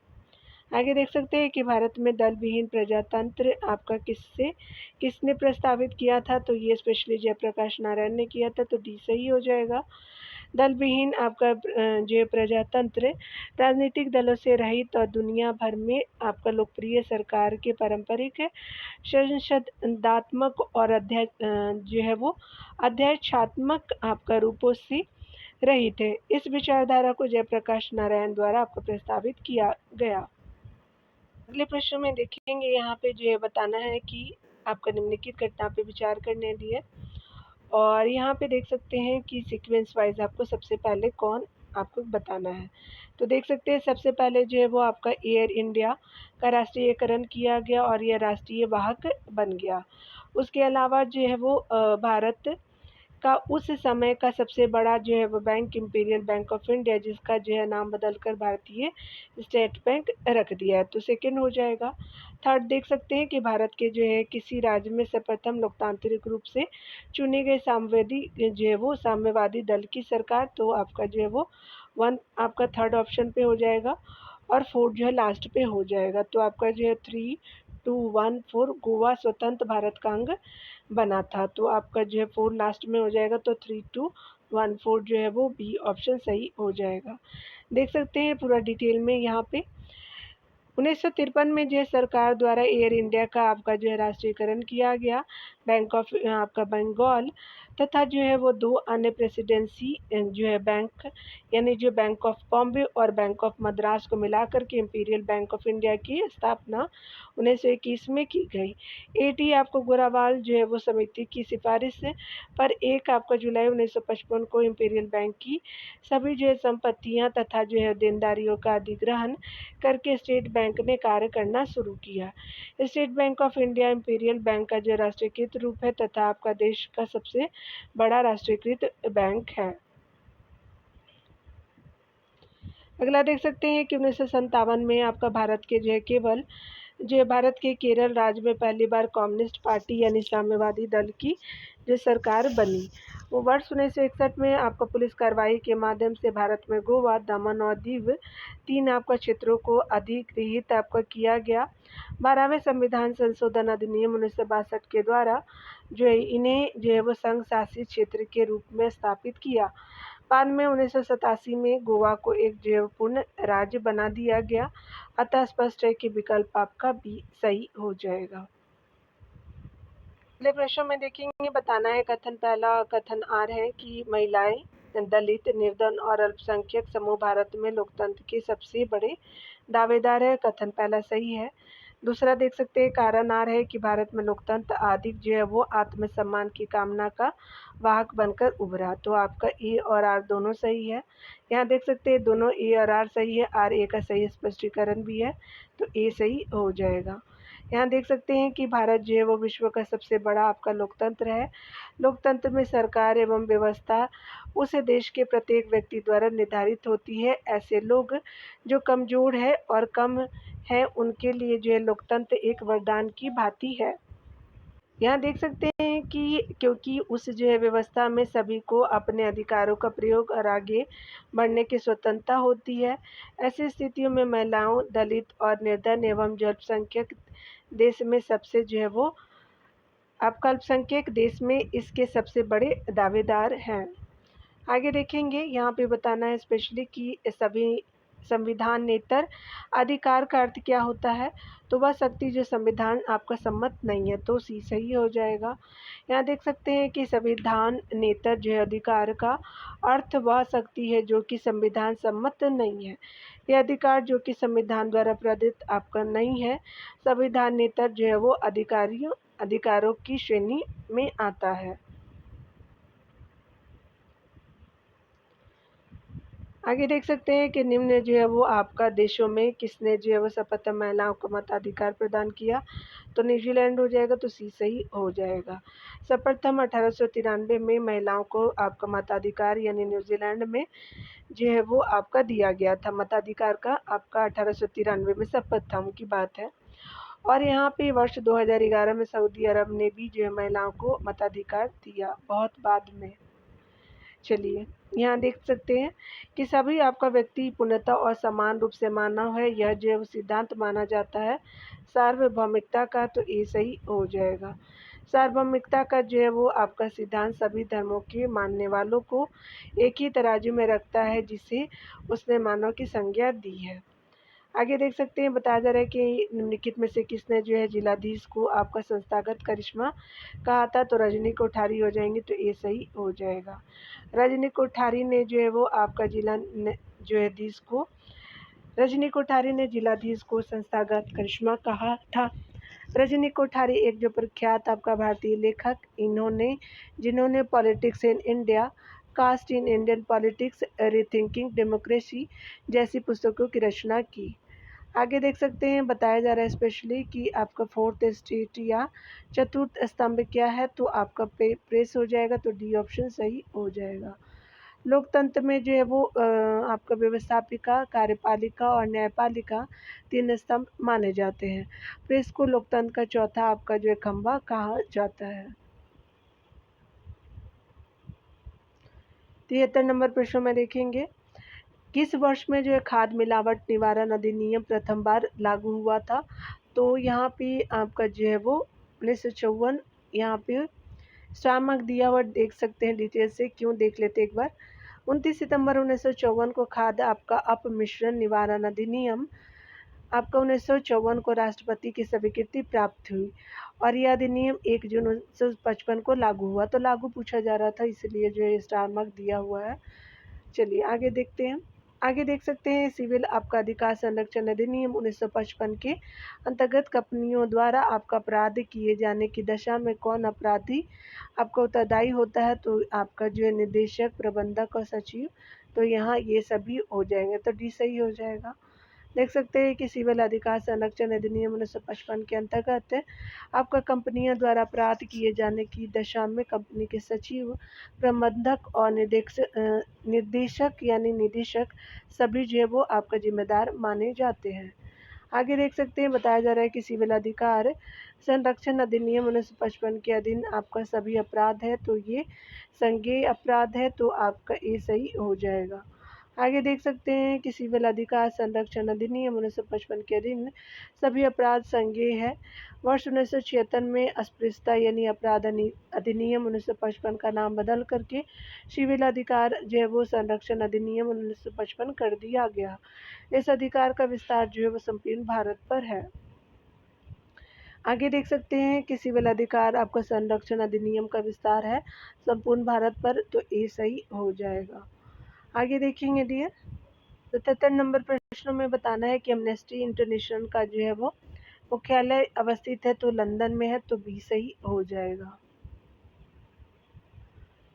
आगे देख सकते हैं कि भारत में दल विहीन प्रजातंत्र आपका किसने प्रस्तावित किया था, तो ये स्पेशली जयप्रकाश नारायण ने किया था, तो डी सही हो जाएगा। दल विहीन आपका जो प्रजातंत्र राजनीतिक दलों से रहित और दुनिया भर में आपका लोकप्रिय सरकार के पारंपरिक संसदात्मक और जो है वो अध्यक्षात्मक आपका रूपों से रहित है। इस विचारधारा को जयप्रकाश नारायण द्वारा आपको प्रस्तावित किया गया। अगले प्रश्न में देखेंगे, यहाँ पे जो है बताना है कि आपका निम्नलिखित घटना पे विचार करने दिए और यहाँ पे देख सकते हैं कि सीक्वेंस वाइज आपको सबसे पहले कौन आपको बताना है। तो देख सकते हैं सबसे पहले जो है वो आपका एयर इंडिया का राष्ट्रीयकरण किया गया और यह राष्ट्रीय वाहक बन गया। उसके अलावा जो है वो भारत का उस समय का सबसे बड़ा जो है वो bank imperial bank of India, जिसका जो है नाम बदलकर भारतीय स्टेट बैंक रख दिया है, तो सेकंड हो जाएगा। थर्ड देख सकते हैं कि भारत के जो है किसी राज्य में सर्वप्रथम लोकतांत्रिक रूप से चुने गए साम्यवादी दल की सरकार, तो आपका जो है वो वन आपका थर्ड ऑप्शन पे हो जाएगा और फोर्थ जो है लास्ट पे हो जाएगा, तो आपका जो है 3-2-1-4 गोवा स्वतंत्र भारत का अंग बना था, तो आपका जो है 4 लास्ट में हो जाएगा, तो 3-2-1-4 जो है वो बी ऑप्शन सही हो जाएगा। देख सकते हैं पूरा डिटेल में यहाँ पे 1953 में जो है सरकार द्वारा एयर इंडिया का आपका जो है राष्ट्रीयकरण किया गया। बैंक ऑफ आपका बंगाल तथा जो है वो दो अन्य प्रेसिडेंसी जो है बैंक यानी जो बैंक ऑफ बॉम्बे और बैंक ऑफ मद्रास को मिलाकर के इंपीरियल बैंक ऑफ इंडिया की स्थापना 1921 में की गई। एटी आपको गोरावाल जो है वो समिति की सिफारिश पर 1 आपका जुलाई 1955 को इंपीरियल बैंक की सभी जो है संपत्तियां तथा जो है देनदारियों का अधिग्रहण करके स्टेट बैंक ने कार्य करना शुरू किया। State bank of India imperial bank का जो राष्ट्रीयकृत रूप है तथा आपका देश का सबसे बड़ा राष्ट्रीयकृत बैंक है। अगला देख सकते हैं कि 1957 में आपका भारत के जो है केवल जो भारत के केरल राज्य में पहली बार कम्युनिस्ट पार्टी यानी साम्यवादी दल की जो सरकार बनी। वो वर्ष 1961 में आपका पुलिस कार्रवाई के माध्यम से भारत में गोवा, दमन और दीव 3 आपका क्षेत्रों को अधिग्रहित आपका किया गया। 12वें संविधान संशोधन अधिनियम 1962 के द्वारा जो है इन्हें जो है वो संघ शासित क्षेत्र के रूप में स्थापित किया। बाद में 1987 में गोवा को एक जैवपूर्ण राज्य बना दिया गया। अतः स्पष्ट है कि विकल्प आपका भी सही हो जाएगा। अगले प्रश्न में देखेंगे, बताना है कथन। पहला कथन आर है कि महिलाएं, दलित, निर्धन और अल्पसंख्यक समूह भारत में लोकतंत्र के सबसे बड़े दावेदार है। कथन पहला सही है। दूसरा देख सकते हैं, कारण आर है कि भारत में लोकतंत्र अधिक जो है वो आत्मसम्मान की कामना का वाहक बनकर उभरा। तो आपका ए और आर दोनों सही है। यहाँ देख सकते हैं दोनों ए और आर सही है, आर ए का सही स्पष्टीकरण भी है, तो ए सही हो जाएगा। यहाँ देख सकते हैं कि भारत जो है वो विश्व का सबसे बड़ा आपका लोकतंत्र है। लोकतंत्र में सरकार एवं व्यवस्था उस देश के प्रत्येक व्यक्ति द्वारा निर्धारित होती है। ऐसे लोग जो कमजोर है और कम है उनके लिए जो है लोकतंत्र एक वरदान की भांति है। यहाँ देख सकते हैं कि क्योंकि उस जो है व्यवस्था में सभी को अपने अधिकारों का प्रयोग और आगे बढ़ने की स्वतंत्रता होती है। ऐसी स्थितियों में महिलाओं, दलित और निर्धन एवं जो अल्पसंख्यक देश में सबसे जो है वो आपका अल्पसंख्यक देश में इसके सबसे बड़े दावेदार हैं। आगे देखेंगे, यहाँ पे बताना है स्पेशली कि सभी संविधानेतर अधिकार का अर्थ क्या होता है। तो वह शक्ति जो संविधान आपका सम्मत नहीं है, तो सी सही हो जाएगा। यहाँ देख सकते हैं कि संविधान नेतर जो है अधिकार का अर्थ वह शक्ति है जो कि संविधान सम्मत नहीं है। यह अधिकार जो कि संविधान द्वारा प्रदत्त आपका नहीं है। संविधान नेतर जो है वो अधिकारों की श्रेणी में आता है। आगे देख सकते हैं कि निम्न जो है वो आपका देशों में किसने जो है वो सर्वप्रथम महिलाओं को मताधिकार प्रदान किया। तो न्यूजीलैंड हो जाएगा, तो सी सही हो जाएगा। सर्वप्रथम 1893 में महिलाओं को आपका मताधिकार यानी न्यूजीलैंड में जो है वो आपका दिया गया था। मताधिकार का आपका 1893 में सर्वप्रथम की बात है। और यहाँ पे वर्ष 2011 में सऊदी अरब ने भी जो है महिलाओं को मताधिकार दिया, बहुत बाद में। चलिए, यहाँ देख सकते हैं कि सभी आपका व्यक्ति पूर्णतः और समान रूप से मानव है, यह जो सिद्धांत माना जाता है सार्वभौमिकता का। तो ये सही हो जाएगा। सार्वभौमिकता का जो है वो आपका सिद्धांत सभी धर्मों के मानने वालों को एक ही तराजू में रखता है, जिसे उसने मानव की संज्ञा दी है। आगे देख सकते हैं, बताया जा रहा है कि निम्नलिखित में से किसने जो है जिलाधीश को आपका संस्थागत करिश्मा कहा था। तो रजनी कोठारी हो जाएंगे, तो ये सही हो जाएगा। रजनी कोठारी ने जो है वो आपका रजनी कोठारी ने जिलाधीश को संस्थागत करिश्मा कहा था। रजनी कोठारी एक जो प्रख्यात आपका भारतीय लेखक जिन्होंने politics in India, caste in Indian politics, rethinking democracy जैसी पुस्तकों की रचना की। आगे देख सकते हैं, बताया जा रहा है स्पेशली कि आपका फोर्थ स्टेट या चतुर्थ स्तंभ क्या है। तो आपका प्रेस हो जाएगा, तो डी ऑप्शन सही हो जाएगा। लोकतंत्र में जो है वो आपका व्यवस्थापिका, कार्यपालिका और न्यायपालिका 3 स्तंभ माने जाते हैं। प्रेस को लोकतंत्र का चौथा आपका जो है खंभा कहा जाता है। 73 नंबर प्रश्न में देखेंगे, किस वर्ष में जो है खाद्य मिलावट निवारण अधिनियम प्रथम बार लागू हुआ था। तो यहाँ पे आपका जो है वो 1954, यहाँ पे स्टार दिया हुआ देख सकते हैं डिटेल से, क्यों देख लेते एक बार। 29 सितंबर 1954 को खाद्य आपका अपमिश्रण निवारण अधिनियम आपका 1954 को राष्ट्रपति की स्वीकृति प्राप्त हुई और यह अधिनियम 1 जून 1955 को लागू हुआ। तो लागू पूछा जा रहा था, इसलिए जो है स्टार मार्क दिया हुआ है। चलिए आगे देखते हैं। आगे देख सकते हैं, सिविल आपका अधिकार संरक्षण अधिनियम 1955 के अंतर्गत कंपनियों द्वारा आपका अपराध किए जाने की दशा में कौन अपराधी आपका उत्तरदायी होता है। तो आपका जो है निदेशक, प्रबंधक और सचिव। तो यहाँ ये सभी हो जाएंगे, तो डी सही हो जाएगा। देख सकते हैं कि सिविल अधिकार संरक्षण अधिनियम 1955 के अंतर्गत आपका कंपनियों द्वारा अपराध किए जाने की दशा में कंपनी के सचिव, प्रबंधक और निर्देशक यानी निदेशक सभी जो है वो आपका जिम्मेदार माने जाते हैं। आगे देख सकते हैं, बताया जा रहा है कि सिविल अधिकार संरक्षण अधिनियम 1955 के अधीन आपका सभी अपराध है, तो ये संज्ञेय अपराध है, तो आपका ये सही हो जाएगा। आगे देख सकते हैं कि सिविल अधिकार संरक्षण अधिनियम 1955 के अधीन सभी अपराध संज्ञेय है। वर्ष 1976 में अस्पृश्यता यानी अपराध अधिनियम 1955 का नाम बदल करके सिविल अधिकार जो है वो संरक्षण अधिनियम 1955 कर दिया गया। इस अधिकार का विस्तार जो है वो संपूर्ण भारत पर है। आगे देख सकते हैं कि सिविल अधिकार आपका संरक्षण अधिनियम का विस्तार है संपूर्ण भारत पर, तो ये सही हो जाएगा। आगे देखेंगे डियर, 77 नंबर प्रश्नों में बताना है कि एमनेस्टी इंटरनेशनल का जो है वो मुख्यालय अवस्थित है, तो लंदन में है, तो बी सही हो जाएगा।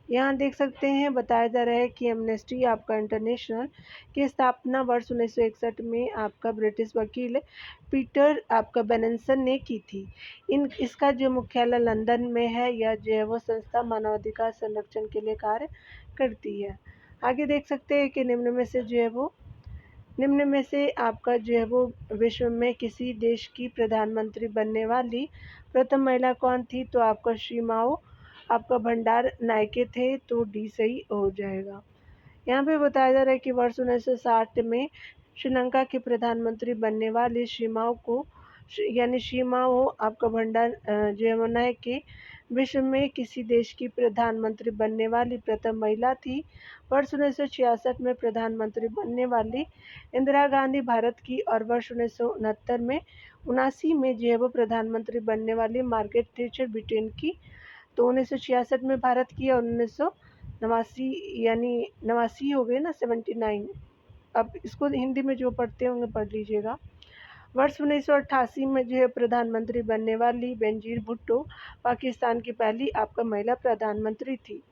यहाँ देख सकते हैं बताया जा रहा है कि एमनेस्टी आपका इंटरनेशनल की स्थापना वर्ष 1961 में आपका ब्रिटिश वकील पीटर आपका बेनेंसन ने की थी। इसका जो मुख्यालय लंदन में है, यह जो है वो संस्था मानवाधिकार संरक्षण के लिए कार्य करती है। आगे देख सकते हैं कि निम्न में से आपका जो है वो विश्व में किसी देश की प्रधानमंत्री बनने वाली प्रथम महिला कौन थी, तो आपका श्रीमाओ आपका भंडार नायके थे, तो डी सही हो जाएगा। यहाँ पे बताया जा रहा है कि वर्ष 1960 में श्रीलंका के प्रधानमंत्री बनने वाले श्रीमाओ आपका भंडार जो है वो नायके विश्व में किसी देश की प्रधानमंत्री बनने वाली प्रथम महिला थी। वर्ष 1966 में प्रधानमंत्री बनने वाली इंदिरा गांधी भारत की, और वर्ष 1969 में जो है वो प्रधानमंत्री बनने वाली मार्gaरेट थैचर ब्रिटेन की, तो 1966 में भारत की और 1989 यानी 89 हो गए ना, 79। अब इसको हिंदी में जो पढ़ते होंगे पढ़ लीजिएगा। वर्ष 1988 में जो है प्रधानमंत्री बनने वाली बेनजीर भुट्टो पाकिस्तान की पहली आपका महिला प्रधानमंत्री थी,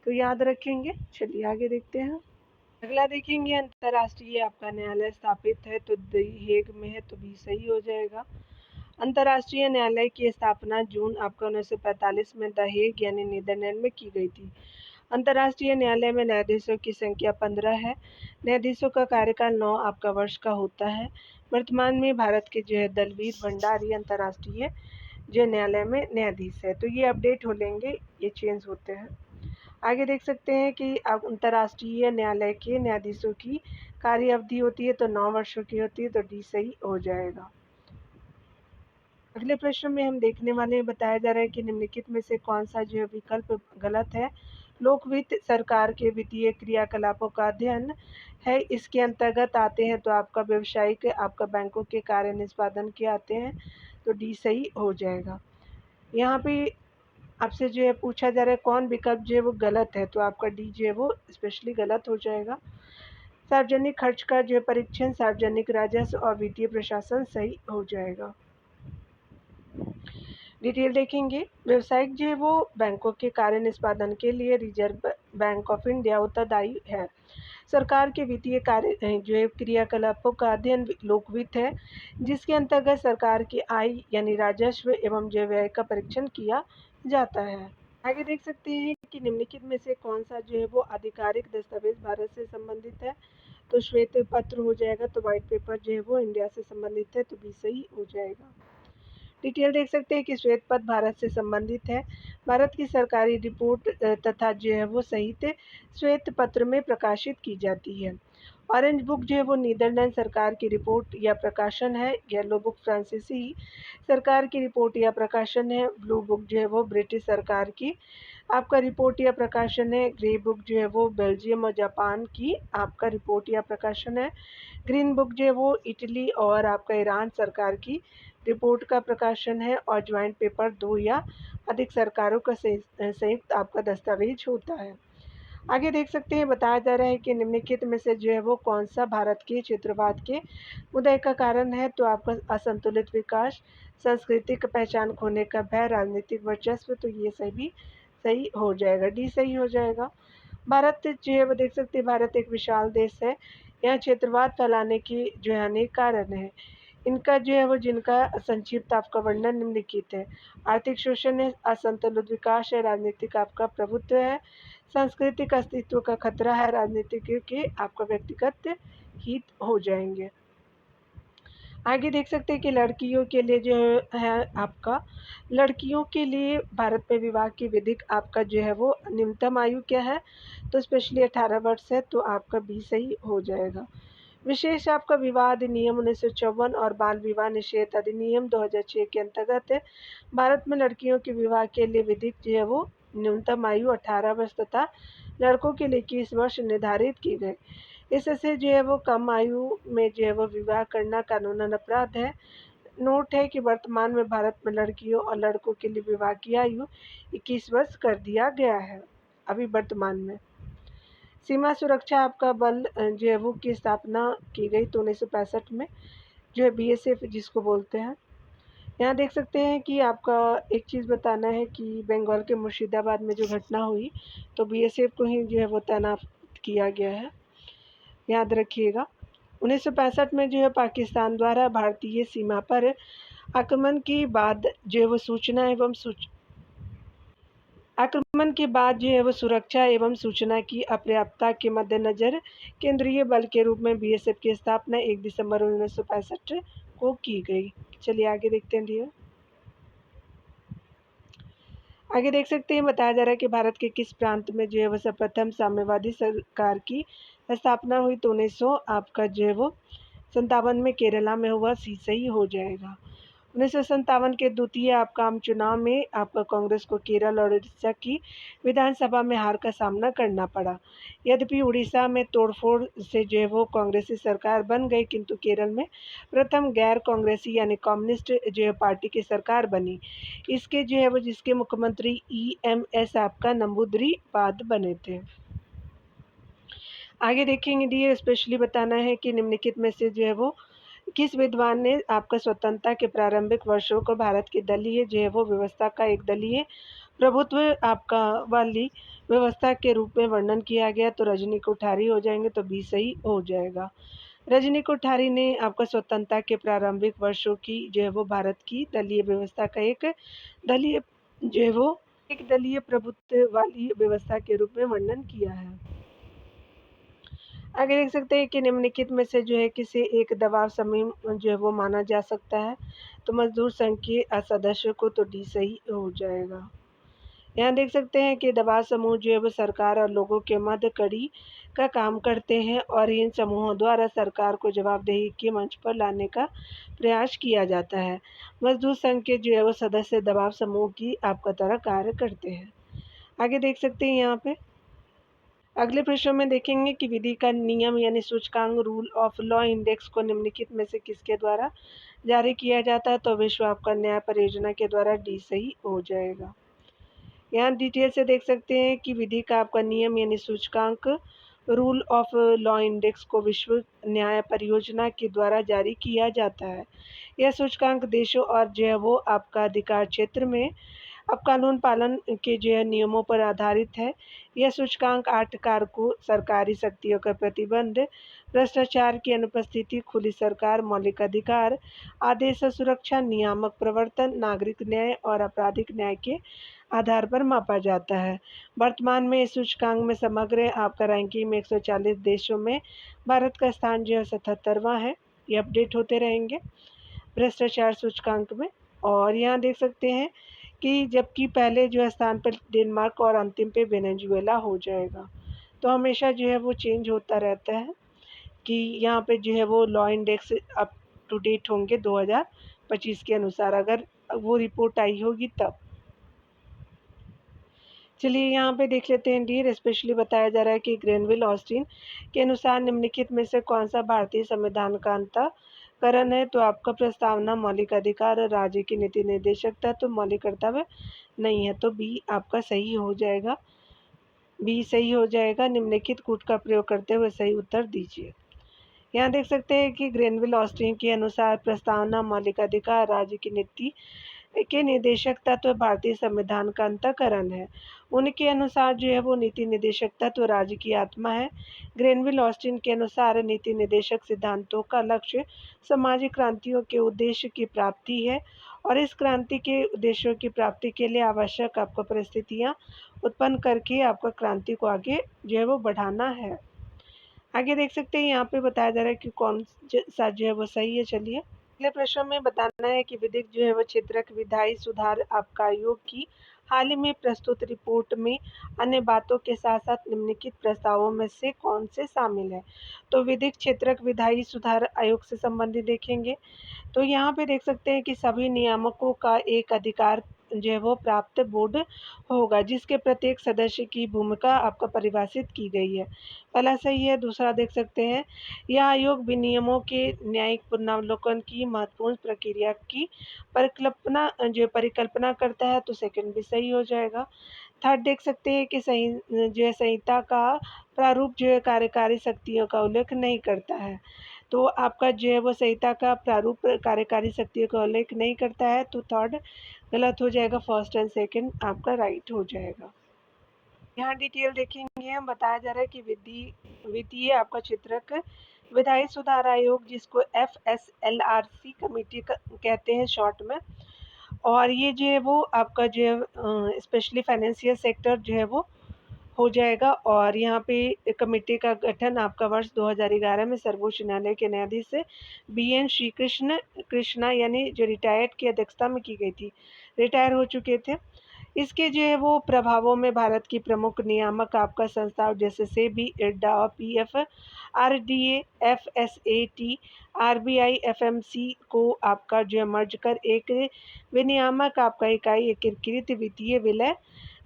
तो याद रखेंगे। चलिए आगे देखते हैं। अगला देखेंगे, अंतर्राष्ट्रीय आपका न्यायालय स्थापित है, तो द हेग में है, तो बी सही हो जाएगा। अंतर्राष्ट्रीय न्यायालय की स्थापना जून आपका 1945 में द हेग यानी नीदरलैंड में की गई थी। अंतर्राष्ट्रीय न्यायालय में न्यायाधीशों की संख्या 15 है। न्यायाधीशों का कार्यकाल 9 आपका वर्ष का होता है। वर्तमान में भारत के जो है दलवीर भंडारी अंतर्राष्ट्रीय जो न्यायालय में न्यायाधीश है, तो ये अपडेट हो लेंगे, ये चेंज होते हैं। आगे देख सकते हैं कि अंतर्राष्ट्रीय न्यायालय के न्यायाधीशों की कार्य अवधि होती है, तो 9 वर्षों की होती है, तो डी सही हो जाएगा। अगले प्रश्न में हम देखने वाले बताया जा रहा है कि निम्नलिखित में से कौन सा जो विकल्प गलत है। लोक वित्त सरकार के वित्तीय क्रियाकलापों का अध्ययन है, इसके अंतर्गत आते हैं, तो आपका व्यवसायिक आपका बैंकों के कार्य निष्पादन के आते हैं, तो डी सही हो जाएगा। यहाँ पे आपसे जो है पूछा जा रहा है कौन विकल्प जो है वो गलत है, तो आपका डी जो है वो स्पेशली गलत हो जाएगा। सार्वजनिक खर्च का जो है परीक्षण, सार्वजनिक राजस्व और वित्तीय प्रशासन सही हो जाएगा। डिटेल देखेंगे, व्यवसायिक जो है वो बैंकों के कार्य निष्पादन के लिए रिजर्व बैंक ऑफ इंडिया उत्तरदायी है। सरकार के वित्तीय कार्य जो है क्रियाकलापों का अध्ययन लोकवित्त है, जिसके अंतर्गत सरकार की आय यानी राजस्व एवं जो व्यय का परीक्षण किया जाता है। आगे देख सकते हैं कि निम्नलिखित में से कौन सा जो है वो आधिकारिक दस्तावेज भारत से संबंधित है, तो श्वेत पत्र हो जाएगा, तो व्हाइट पेपर जो है वो इंडिया से संबंधित है, तो बी सही हो जाएगा। डिटेल देख सकते हैं कि श्वेत पत्र भारत से संबंधित है। भारत की सरकारी रिपोर्ट तथा जो है वो सहित श्वेत पत्र में प्रकाशित की जाती है। ऑरेंज बुक जो है वो नीदरलैंड सरकार की रिपोर्ट या प्रकाशन है। येलो बुक फ्रांसीसी सरकार की रिपोर्ट या प्रकाशन है। ब्लू बुक जो है वो ब्रिटिश सरकार की आपका रिपोर्ट या प्रकाशन है। ग्रे बुक जो है वो बेल्जियम और जापान की आपका रिपोर्ट या प्रकाशन है। ग्रीन बुक जो है वो इटली और आपका ईरान सरकार की रिपोर्ट का प्रकाशन है। और ज्वाइंट पेपर 2 या अधिक सरकारों का संयुक्त आपका दस्तावेज होता है। आगे देख सकते हैं बताया जा रहा है कि निम्नलिखित में से जो है वो कौन सा भारत के क्षेत्रवाद के उदय का कारण है, तो आपका असंतुलित विकास, सांस्कृतिक पहचान खोने का भय, राजनीतिक वर्चस्व, तो ये सभी सही हो जाएगा, डी सही हो जाएगा। भारत जो है वो देख सकते हैं भारत एक विशाल देश है। यहाँ क्षेत्रवाद फैलाने की जो है अनेक कारण है। इनका जो है वो जिनका संक्षिप्त आपका वर्णन निम्नलिखित है। आर्थिक शोषण है, असंतुलित विकास है, राजनीतिक आपका प्रभुत्व है, सांस्कृतिक अस्तित्व का खतरा है, राजनीतिक के आपका व्यक्तिगत हित हो जाएंगे। आगे देख सकते हैं कि लड़कियों के लिए जो है आपका, लड़कियों के लिए भारत में विवाह की विधिक आपका जो है वो न्यूनतम आयु क्या है, तो स्पेशली 18 वर्ष है, तो आपका बी सही हो जाएगा। विशेष आपका विवाह अधिनियम 1954 और बाल विवाह निषेध अधिनियम 2006 के अंतर्गत भारत में लड़कियों के विवाह के लिए विधिक जो है वो न्यूनतम आयु 18 वर्ष तथा लड़कों के लिए 21 वर्ष निर्धारित की गई। इससे जो है वो कम आयु में जो है वो विवाह करना कानूनन अपराध है। नोट है कि वर्तमान में भारत में लड़कियों और लड़कों के लिए विवाह की आयु 21 वर्ष कर दिया गया है अभी वर्तमान में। सीमा सुरक्षा आपका बल जो है वो की स्थापना की गई तो 1965 में, जो है बीएसएफ जिसको बोलते हैं। यहाँ देख सकते हैं कि आपका एक चीज़ बताना है कि बंगाल के मुर्शिदाबाद में जो घटना हुई तो बीएसएफ को ही जो है वो तैनात किया गया है, याद रखिएगा। 1965 में जो है पाकिस्तान द्वारा भारतीय सीमा पर आक्रमण के बाद जो है वो आक्रमण के बाद जो है वो सुरक्षा एवं सूचना की अपर्याप्तता के मद्देनज़र केंद्रीय बल के रूप में बीएसएफ की स्थापना 1 दिसंबर 1965 को की गई। चलिए आगे देखते हैं डियर। आगे देख सकते हैं बताया जा रहा है कि भारत के किस प्रांत में जो है वो सर्वप्रथम साम्यवादी सरकार की स्थापना हुई, तो 1900 आपका जो है वो 57 में केरला में हुआ, सी सही हो जाएगा। 1957 के द्वितीय आपका आम चुनाव में आपका कांग्रेस को केरल और उड़ीसा की विधानसभा में हार का सामना करना पड़ा। यद्यपि उड़ीसा में तोड़फोड़ से जो है वो कांग्रेसी सरकार बन गई, किंतु केरल में प्रथम गैर कांग्रेसी यानी कम्युनिस्ट जो है पार्टी की सरकार बनी। इसके जो है वो जिसके मुख्यमंत्री ईएमएस आपका नंबूदरी-पाद बने थे। आगे देखेंगे डी स्पेशली बताना है कि निम्नलिखित में से जो है वो किस विद्वान ने आपका स्वतंत्रता के प्रारंभिक वर्षों को भारत की दलीय जो है वो व्यवस्था का एक दलीय प्रभुत्व आपका वाली व्यवस्था के रूप में वर्णन किया गया, तो रजनी कोठारी हो जाएंगे, तो बी सही हो जाएगा। रजनी कोठारी ने आपका स्वतंत्रता के प्रारंभिक वर्षों की जो है वो भारत की दलीय व्यवस्था का दलीय जो है वो एक दलीय प्रभुत्व वाली व्यवस्था के रूप में वर्णन किया है। आगे देख सकते हैं कि निम्नलिखित में से जो है किसी एक दबाव समूह जो है वो माना जा सकता है, तो मजदूर संघ के सदस्य को, तो डी सही हो जाएगा। यहाँ देख सकते हैं कि दबाव समूह जो है वो सरकार और लोगों के मध्य कड़ी का काम करते हैं और इन समूहों द्वारा सरकार को जवाबदेही के मंच पर लाने का प्रयास किया जाता है। मजदूर संघ के जो है वो सदस्य दबाव समूह की आपका तरह कार्य करते हैं। आगे देख सकते हैं यहाँ पे अगले प्रश्न में देखेंगे कि विधि का नियम यानी सूचकांक रूल ऑफ लॉ इंडेक्स को निम्नलिखित में से किसके द्वारा जारी किया जाता है, तो विश्व आपका न्याय परियोजना के द्वारा डी सही हो जाएगा। यहाँ डिटेल से देख सकते हैं कि विधि का आपका नियम यानी सूचकांक रूल ऑफ लॉ इंडेक्स को विश्व न्याय परियोजना के द्वारा जारी किया जाता है। यह सूचकांक देशों और जो है वो आपका अधिकार क्षेत्र में अब कानून पालन के जो है नियमों पर आधारित है। यह सूचकांक 8 कारकों सरकारी शक्तियों का प्रतिबंध, भ्रष्टाचार की अनुपस्थिति, खुली सरकार, मौलिक अधिकार, आदेश और सुरक्षा, नियामक प्रवर्तन, नागरिक न्याय और आपराधिक न्याय के आधार पर मापा जाता है। वर्तमान में इस सूचकांक में समग्र आपका रैंकिंग में 140 देशों में भारत का स्थान जो है 77वां है। ये अपडेट होते रहेंगे भ्रष्टाचार सूचकांक में। और यहाँ देख सकते हैं कि जबकि पहले जो है स्थान पर डेनमार्क और अंतिम पे वेनेजुएला हो जाएगा। तो हमेशा जो है वो चेंज होता रहता है कि यहाँ पे जो है वो law index up to date होंगे 2025 के अनुसार, अगर वो रिपोर्ट आई होगी तब। चलिए यहाँ पे देख लेते हैं डियर, स्पेशली बताया जा रहा है कि ग्रेनविल ऑस्टिन के अनुसार निम्नलिखित में से कौन सा भारतीय संविधान का अंतःकरण है, तो आपका प्रस्तावना, मौलिक अधिकार, राज्य की नीति निर्देशकता, तो मौलिक कर्तव्य नहीं है, तो बी आपका सही हो जाएगा। बी सही हो जाएगा। निम्नलिखित कूट का प्रयोग करते हुए सही उत्तर दीजिए। यहाँ देख सकते हैं कि ग्रेनविल ऑस्टिन के अनुसार प्रस्तावना, मौलिक अधिकार, राज्य की नीति के निदेशक तत्व भारतीय संविधान का अंतःकरण है। उनके अनुसार जो है वो नीति निदेशक तत्व राज्य की आत्मा है। ग्रेनविल ऑस्टिन के अनुसार नीति निदेशक सिद्धांतों का लक्ष्य सामाजिक क्रांतियों के उद्देश्य की प्राप्ति है और इस क्रांति के उद्देश्यों की प्राप्ति के लिए आवश्यक आपको परिस्थितियाँ उत्पन्न करके आपका क्रांति को आगे जो है वो बढ़ाना है। आगे देख सकते हैं यहाँ पे बताया जा रहा है कि कौन सा जो है वो सही है। चलिए अगले प्रश्न में बताना है कि विधिक जो है वो क्षेत्रक विधायी सुधार आपका आयोग की हाल ही में प्रस्तुत रिपोर्ट में अन्य बातों के साथ साथ निम्नलिखित प्रस्तावों में से कौन से शामिल है। तो विधिक क्षेत्रक विधायी सुधार आयोग से संबंधित देखेंगे तो यहाँ पे देख सकते हैं कि सभी नियामकों का एक अधिकार जो है वो प्राप्त बोर्ड होगा जिसके प्रत्येक सदस्य की भूमिका आपका परिभाषित की गई है। पहला सही है। दूसरा देख सकते हैं यह आयोग विनियमों के न्यायिक पुनरावलोकन की महत्वपूर्ण प्रक्रिया की परिकल्पना करता है तो सेकंड भी सही हो जाएगा। थर्ड देख सकते हैं कि जो है संहिता का प्रारूप जो है कार्यकारी शक्तियों का उल्लेख नहीं करता है तो आपका जो है वो संहिता का प्रारूप कार्यकारी शक्तियों का उल्लेख नहीं करता है तो थर्ड गलत हो जाएगा। फर्स्ट एंड सेकंड आपका राइट हो जाएगा। यहाँ डिटेल देखेंगे हम बताया जा रहा है कि वित्तीय आपका क्षेत्रक विधायी सुधार आयोग जिसको FSLRC कमेटी कहते हैं शॉर्ट में और ये जो है वो आपका जो है स्पेशली फाइनेंशियल सेक्टर जो है वो हो जाएगा और यहाँ पे कमेटी का गठन आपका वर्ष 2011 में सर्वोच्च न्यायालय के न्यायाधीश BN श्री कृष्णा यानी जो रिटायर्ड की अध्यक्षता में की गई थी, रिटायर हो चुके थे। इसके जो है वो प्रभावों में भारत की प्रमुख नियामक आपका संस्थाओं जैसे सेबी, इरडा और PF, RDA, FSAT, RBI, FMC को आपका जो है मर्ज कर एक विनियामक आपका इकाई एकीकृत वित्तीय विलय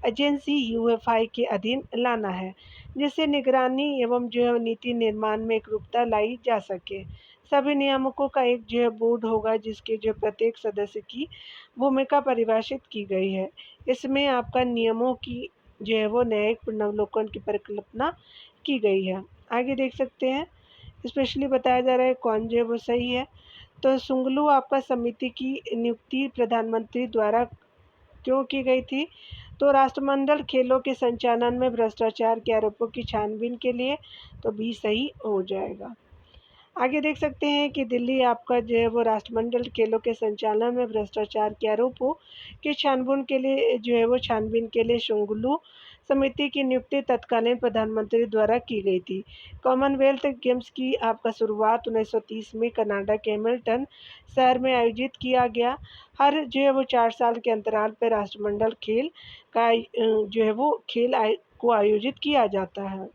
एजेंसी UFI के अधीन लाना है जिससे निगरानी एवं जो है नीति निर्माण में एकरूपता लाई जा सके। सभी नियामकों का एक जो है बोर्ड होगा जिसके जो प्रत्येक सदस्य की भूमिका परिभाषित की गई है। इसमें आपका नियमों की जो है वो न्यायिक पुनर्वलोकन की परिकल्पना की गई है। आगे देख सकते हैं स्पेशली बताया जा रहा है कौन जो है वो सही है। तो सुंगलू आपका समिति की नियुक्ति प्रधानमंत्री द्वारा क्यों की गई थी तो राष्ट्रमंडल खेलों के संचालन में भ्रष्टाचार के आरोपों की छानबीन के लिए तो भी सही हो जाएगा। आगे देख सकते हैं कि दिल्ली आपका जो है वो राष्ट्रमंडल खेलों के संचालन में भ्रष्टाचार के आरोपों की छानबीन के लिए जो है वो छानबीन के लिए शुंगलू समिति की नियुक्ति तत्कालीन प्रधानमंत्री द्वारा की गई थी। कॉमनवेल्थ गेम्स की आपका शुरुआत 1930 में कनाडा के हैमिल्टन शहर में आयोजित किया गया। हर जो है वो 4 साल के अंतराल पर राष्ट्रमंडल खेल का जो है वो को आयोजित किया जाता है।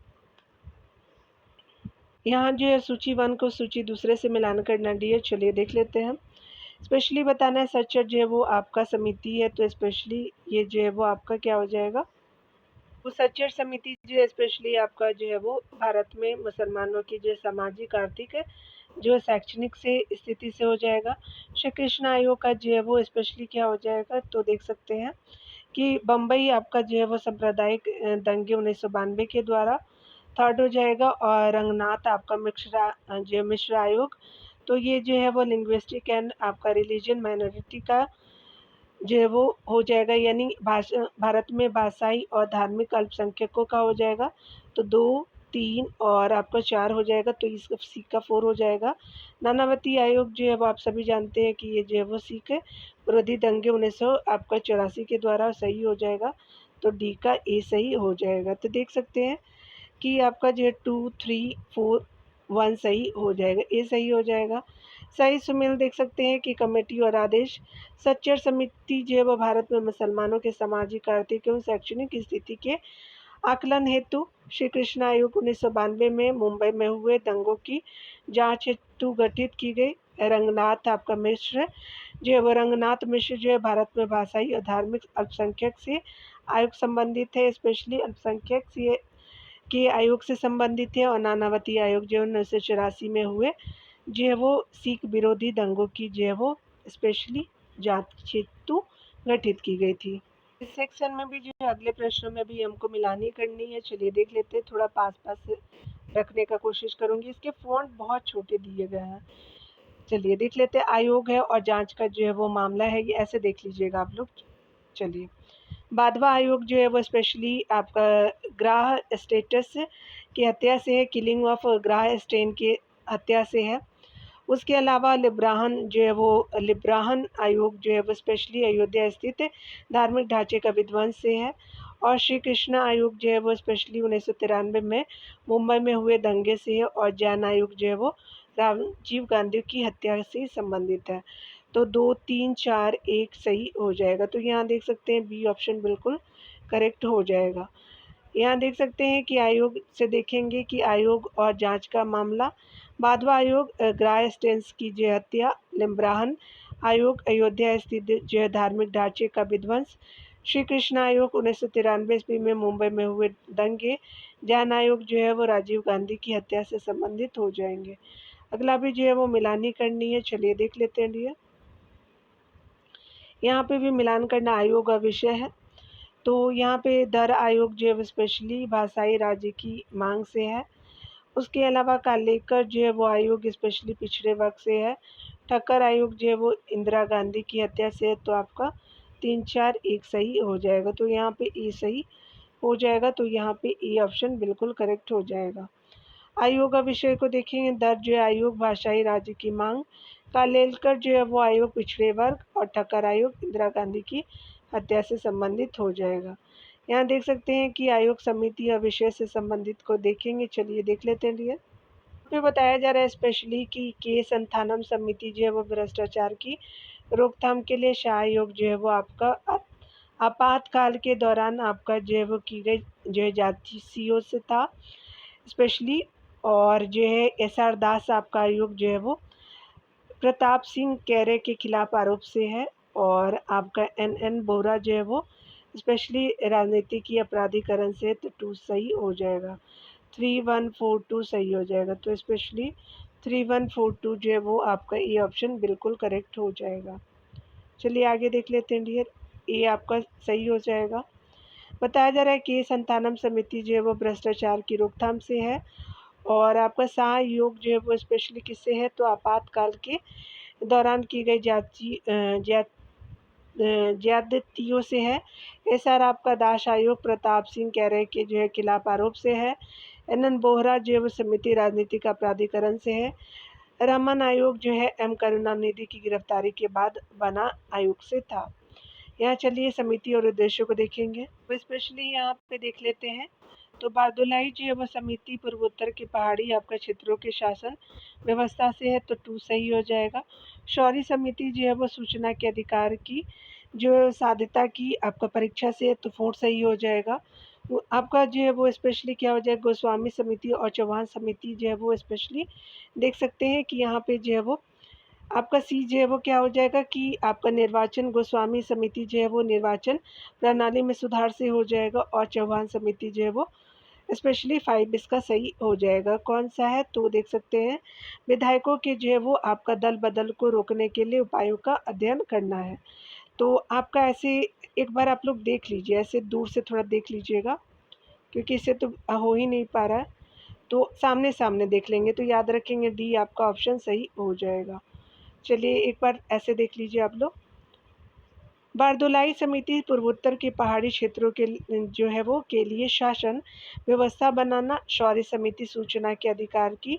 यहाँ जो है सूची 1 को सूची दूसरे से मिलान करना डी चलिए देख लेते हैं। स्पेशली बताना है सच्चर जो है वो आपका समिति है तो स्पेशली ये जो है वो आपका क्या हो जाएगा वो सच्चर समिति जो है स्पेशली आपका जो है वो भारत में मुसलमानों की जो सामाजिक आर्थिक जो शैक्षणिक से स्थिति से हो जाएगा। श्री कृष्ण आयोग का जो है वो स्पेशली क्या हो जाएगा तो देख सकते हैं कि बम्बई आपका जो है वो सांप्रदायिक दंगे 1992 के द्वारा। थर्ड हो जाएगा और रंगनाथ आपका मिश्र आयोग तो ये जो है वो लिंग्विस्टिक एंड आपका रिलीजन माइनॉरिटी का जो है वो हो जाएगा यानी भारत में भाषाई और धार्मिक अल्पसंख्यकों का हो जाएगा तो 2, 3 और आपका 4 हो जाएगा तो इसका सी का 4 हो जाएगा। नानावती आयोग जो है वो आप सभी जानते हैं कि ये जो है वो सिख विरोधी दंगे 1984 के द्वारा सही हो जाएगा तो डी का ए सही हो जाएगा। तो देख सकते हैं कि आपका जो है 2, 3, 4, 1 सही हो जाएगा, ए सही हो जाएगा। सही सुमेल देख सकते हैं कि कमेटी और आदेश सच्चर समिति जो है वो भारत में मुसलमानों के सामाजिक आर्थिक एवं शैक्षणिक स्थिति के आकलन हेतु श्री कृष्ण आयोग 1992 में मुंबई में हुए दंगों की जांच हेतु गठित की गई। रंगनाथ आपका मिश्र जो है वो रंगनाथ मिश्र जो है भारत में भाषाई और धार्मिक अल्पसंख्यक से आयोग संबंधित है स्पेशली अल्पसंख्यक से के आयोग से संबंधित है और नानावती आयोग जो 1984 में हुए जो है वो सिख विरोधी दंगों की जो है वो स्पेशली जांच हेतु गठित की गई थी। इस सेक्शन में भी जो है अगले प्रश्नों में भी हमको मिलानी करनी है। चलिए देख लेते हैं, थोड़ा पास पास से रखने का कोशिश करूंगी। इसके फॉन्ट बहुत छोटे दिए गए हैं। चलिए देख लेते हैं। आयोग है और जांच का जो है वो मामला है, ये ऐसे देख लीजिएगा आप लोग। चलिए बादवा आयोग जो है वो स्पेशली आपका ग्राह स्टेटस की हत्या से है, किलिंग ऑफ ग्राह स्टेन की हत्या से है। उसके अलावा लिब्राहन आयोग जो है वो स्पेशली अयोध्या स्थित धार्मिक ढांचे का विध्वंस से है और श्री कृष्ण आयोग जो है वो स्पेशली 1993 में मुंबई में हुए दंगे से है, और जैन आयोग जो है वो राजीव गांधी की हत्या से संबंधित है। तो 2, 3, 4, 1 सही हो जाएगा। तो यहाँ देख सकते हैं बी ऑप्शन बिल्कुल करेक्ट हो जाएगा। यहाँ देख सकते हैं कि आयोग से देखेंगे कि आयोग और जांच का मामला, बाधवा आयोग ग्राय स्टेंस की जो हत्या, लिम्ब्राहन आयोग अयोध्या स्थित जो धार्मिक ढांचे का विध्वंस, श्री कृष्ण आयोग 1993 ईस्वी में मुंबई में हुए दंगे, जैन आयोग जो है वो राजीव गांधी की हत्या से संबंधित हो जाएंगे। अगला भी जो है वो मिलानी करनी है, चलिए देख लेते हैं डियर। यहाँ पे भी मिलान करना आयोग का विषय है। तो यहाँ पे दर आयोग जो है स्पेशली भाषाई राज्य की मांग से है। उसके अलावा कालेकर जो है वो आयोग स्पेशली पिछड़े वर्ग से है। ठक्कर आयोग जो है वो इंदिरा गांधी की हत्या से है। तो आपका 3, 4, 1 सही हो जाएगा। तो यहाँ पे ए सही हो जाएगा। तो यहाँ पे ए ऑप्शन बिल्कुल करेक्ट हो जाएगा। आयोग का विषय को देखेंगे, दर जो है आयोग भाषाई राज्य की मांग, कालेलकर जो है वो आयोग पिछड़े वर्ग, और ठक्कर आयोग इंदिरा गांधी की हत्या से संबंधित हो जाएगा। यहाँ देख सकते हैं कि आयोग समिति और विषय से संबंधित को देखेंगे, चलिए देख लेते हैं डियर। पे बताया जा रहा है स्पेशली कि केस संथानम समिति जो है वो भ्रष्टाचार की रोकथाम के लिए शाह आयोग जो है वो आपका आपातकाल के दौरान आपका जो है वो की गई जो है जांचों से था स्पेशली। और जो है SR दास आपका आयोग जो है वो प्रताप सिंह कैरे के खिलाफ आरोप से है। और आपका NN बोरा जो है वो स्पेशली राजनीति की अपराधीकरण से, तो 2 सही हो जाएगा। 3142 सही हो जाएगा। तो स्पेशली 3142 जो है वो आपका ए ऑप्शन बिल्कुल करेक्ट हो जाएगा। चलिए आगे देख लेते हैं डियर। ए आपका सही हो जाएगा। बताया जा रहा है कि संतानम समिति जो है वो भ्रष्टाचार की रोकथाम से है। और आपका सहयोग जो है वो स्पेशली किससे है, तो आपातकाल के दौरान की गई ज्यादतियों से है। SR आपका दास आयोग प्रताप सिंह कैरे के जो है खिलाफ आरोप से है। NN बोहरा जो है वो समिति राजनीति का प्राधिकरण से है। रमन आयोग जो है M करुणानिधि की गिरफ्तारी के बाद बना आयोग से था। यहाँ चलिए समिति और उद्देश्यों को देखेंगे। तो स्पेशली यहाँ पे देख लेते हैं। तो बारदोलाई जो है वो समिति पूर्वोत्तर के पहाड़ी आपका क्षेत्रों के शासन व्यवस्था से है। तो 2 सही हो जाएगा। शौरी समिति जो है वो सूचना के अधिकार की जो साध्यता की आपका परीक्षा से है। तो 4 सही हो जाएगा। आपका जो है वो स्पेशली क्या हो जाएगा, गोस्वामी समिति और चौहान समिति जो है वो स्पेशली देख सकते हैं कि यहाँ पे जो है वो आपका सी जो है वो क्या हो जाएगा कि आपका निर्वाचन गोस्वामी समिति जो है वो निर्वाचन प्रणाली में सुधार से हो जाएगा। और चौहान समिति जो है वो स्पेशली 5 इसका सही हो जाएगा। कौन सा है, तो देख सकते हैं विधायकों के जो है वो आपका दल बदल को रोकने के लिए उपायों का अध्ययन करना है। तो आपका ऐसे एक बार आप लोग देख लीजिए, ऐसे दूर से थोड़ा देख लीजिएगा क्योंकि इससे तो हो ही नहीं पा रहा है। तो सामने सामने देख लेंगे तो याद रखेंगे डी आपका ऑप्शन सही हो जाएगा। चलिए एक बार ऐसे देख लीजिए आप लोग। बारदोलाई समिति पूर्वोत्तर के पहाड़ी क्षेत्रों के जो है वो के लिए शासन व्यवस्था बनाना। शौर्य समिति सूचना के अधिकार की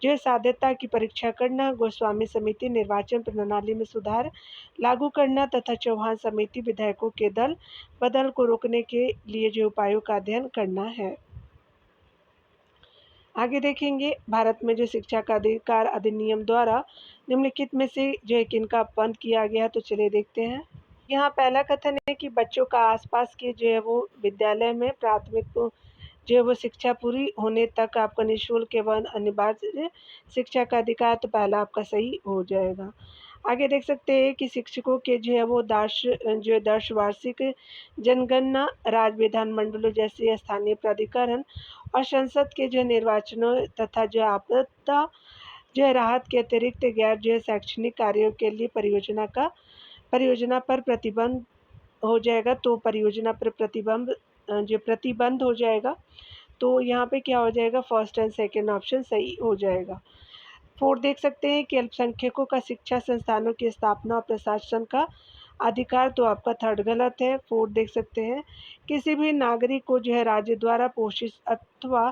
जो है साध्यता की परीक्षा करना। गोस्वामी समिति निर्वाचन प्रणाली में सुधार लागू करना। तथा चौहान समिति विधायकों के दल बदल को रोकने के लिए जो उपायों का अध्ययन करना है। आगे देखेंगे भारत में जो शिक्षा का अधिकार अधिनियम द्वारा निम्नलिखित में से जो है किनका बंद किया गया, तो चलिए देखते हैं। यहाँ पहला कथन है कि बच्चों का आसपास के जो है वो विद्यालय में प्राथमिक जो है वो शिक्षा पूरी होने तक आपका निःशुल्क एवं अनिवार्य शिक्षा का अधिकार, तो पहला आपका सही हो जाएगा। आगे देख सकते हैं कि शिक्षकों के जो है वो दर्श वार्षिक जनगणना राज्य विधानमंडलों जैसे स्थानीय प्राधिकरण और संसद के जो निर्वाचनों तथा जो आपदा जो है राहत के अतिरिक्त गैर जो है शैक्षणिक कार्यों के लिए परियोजना पर प्रतिबंध हो जाएगा। तो परियोजना पर प्रतिबंध हो जाएगा। तो यहाँ पे क्या हो जाएगा, फर्स्ट एंड सेकंड ऑप्शन सही हो जाएगा। 4 देख सकते हैं कि अल्पसंख्यकों का शिक्षा संस्थानों की स्थापना और प्रशासन का अधिकार, तो आपका थर्ड गलत है। 4 देख सकते हैं किसी भी नागरिक को जो है राज्य द्वारा पोषित अथवा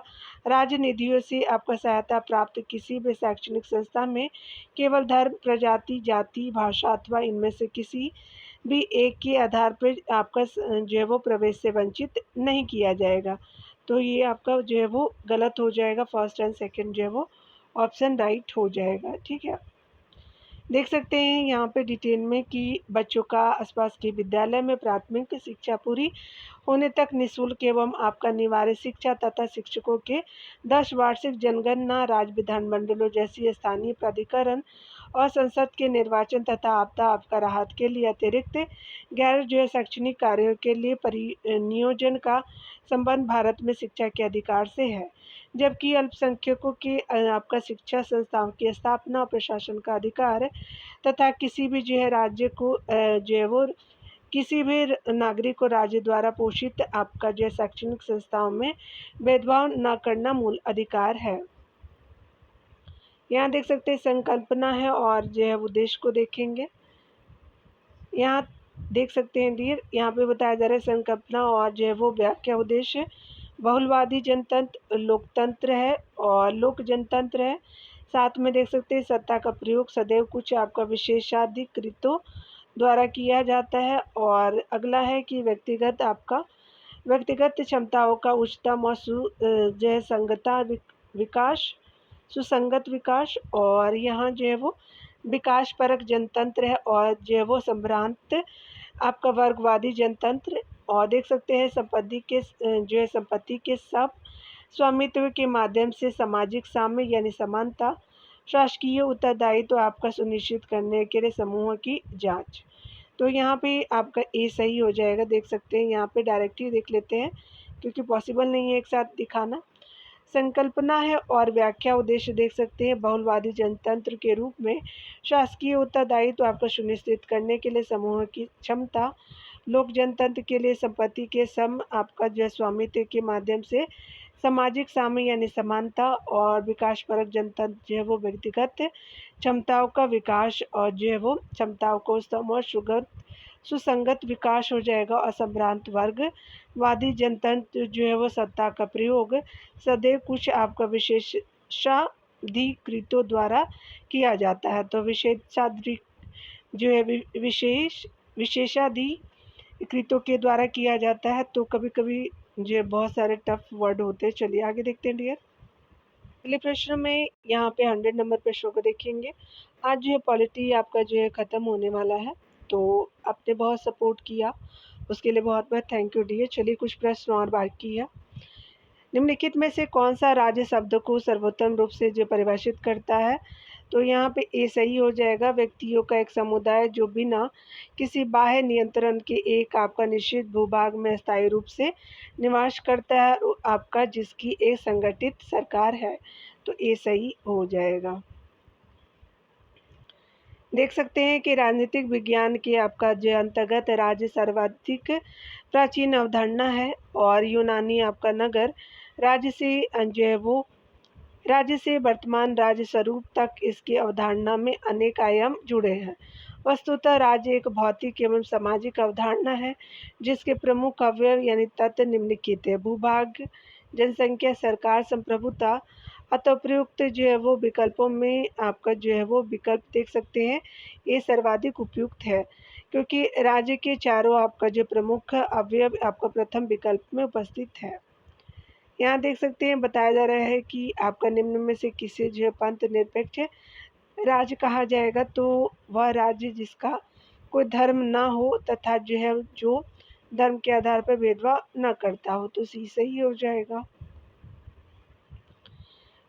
राज्य निधियों से आपका सहायता प्राप्त किसी भी शैक्षणिक संस्था में केवल धर्म, प्रजाति, जाति, भाषा अथवा इनमें से किसी भी एक के आधार पर आपका जो है वो प्रवेश से वंचित नहीं किया जाएगा। तो ये आपका जो है वो गलत हो जाएगा, फर्स्ट एंड सेकंड जो है वो ऑप्शन राइट हो जाएगा। ठीक है, देख सकते हैं यहाँ पे डिटेल में कि बच्चों का आसपास के विद्यालय में प्राथमिक शिक्षा पूरी होने तक निःशुल्क एवं आपका निवार्य शिक्षा तथा शिक्षकों के 10 वार्षिक जनगणना, राज्य विधानमंडलों जैसी स्थानीय प्राधिकरण और संसद के निर्वाचन तथा आपदा आपका राहत के लिए अतिरिक्त गैर जो है शैक्षणिक कार्यों के लिए परिनियोजन का संबंध भारत में शिक्षा के अधिकार से है। जबकि अल्पसंख्यकों के आपका शिक्षा संस्थाओं की स्थापना और प्रशासन का अधिकार तथा किसी भी जो है राज्य को जो है वो किसी भी नागरिक को राज्य द्वारा पोषित आपका जो है शैक्षणिक संस्थाओं में भेदभाव न करना मूल अधिकार है। यहाँ देख सकते हैं संकल्पना है और जो है उद्देश्य को देखेंगे। यहाँ देख सकते हैं डियर, यहाँ पे बताया जा रहा है संकल्पना और जो है वो व्याख्या उद्देश्य बहुलवादी जनतंत्र लोकतंत्र है और लोक जनतंत्र है। साथ में देख सकते हैं सत्ता का प्रयोग सदैव कुछ आपका विशेषाधिकृतों द्वारा किया जाता है। और अगला है कि व्यक्तिगत आपका व्यक्तिगत क्षमताओं का उच्चतम और जो है संगता विकास सुसंगत विकास। और यहाँ जो है वो विकास परक जनतंत्र है और जो है वो संभ्रांत आपका वर्गवादी जनतंत्र। और देख सकते हैं संपत्ति के जो है संपत्ति के सब स्वामित्व के माध्यम से सामाजिक साम्य यानी समानता, शासकीय उत्तरदायित्व आपका सुनिश्चित करने के लिए समूह की जांच। तो यहाँ पे आपका ए सही हो जाएगा। देख सकते हैं यहाँ पे डायरेक्ट ही देख लेते हैं क्योंकि पॉसिबल नहीं है एक साथ दिखाना। संकल्पना है और व्याख्या उद्देश्य देख सकते हैं बहुलवादी जनतंत्र के रूप में शासकीय उत्तरदायित्व आपको सुनिश्चित करने के लिए समूह की क्षमता, लोक जनतंत्र के लिए संपत्ति के सम आपका जो स्वामित्व के माध्यम से सामाजिक साम्य यानी समानता। और विकास परक जनतंत्र जो है वो व्यक्तिगत क्षमताओं का विकास और जो है वो क्षमताओं को सम और सुसंगत विकास हो जाएगा। और संभ्रांत वर्गवादी जनतंत्र जो है वो सत्ता का प्रयोग सदैव कुछ आपका विशेषाधिकृतों द्वारा किया जाता है। तो जो है विशेषाधिकृतों के द्वारा किया जाता है। तो कभी कभी जो है बहुत सारे टफ वर्ड होते हैं। चलिए आगे देखते हैं डियर। अगले प्रश्न में यहाँ पे 100 नंबर प्रश्नों को देखेंगे। आज जो है पॉलिटी आपका जो है ख़त्म होने वाला है, तो आपने बहुत सपोर्ट किया, उसके लिए बहुत बहुत थैंक यू डियर। चलिए कुछ प्रश्न और बाकी है। निम्नलिखित में से कौन सा राज्य शब्द को सर्वोत्तम रूप से जो परिभाषित करता है? तो यहाँ पे ए सही हो जाएगा। व्यक्तियों का एक समुदाय जो बिना किसी बाह्य नियंत्रण के एक आपका निश्चित भूभाग में स्थायी रूप से निवास करता है आपका, जिसकी एक संगठित सरकार है। तो ए सही हो जाएगा। देख सकते हैं कि राजनीतिक विज्ञान के आपका जो अंतर्गत राज्य सर्वाधिक प्राचीन अवधारणा है और यूनानी आपका नगर राज्य से जो है वो राज्य से वर्तमान राज्य स्वरूप तक इसकी अवधारणा में अनेक आयाम जुड़े हैं। वस्तुतः राज्य एक भौतिक एवं सामाजिक अवधारणा है जिसके प्रमुख अवयव यानी तत्व निम्नलिखित है: भूभाग, जनसंख्या, सरकार, संप्रभुता। अतः प्रयुक्त जो है वो विकल्पों में आपका जो है वो विकल्प देख सकते हैं, ये सर्वाधिक उपयुक्त है क्योंकि राज्य के चारों आपका जो प्रमुख अवयव आपका प्रथम विकल्प में उपस्थित है। यहाँ देख सकते हैं बताया जा रहा है कि आपका निम्न में से किसे जो है पंथ निरपेक्ष राज्य कहा जाएगा? तो वह राज्य जिसका कोई धर्म ना हो तथा जो है जो धर्म के आधार पर भेदभाव न करता हो। तो सी सही हो जाएगा।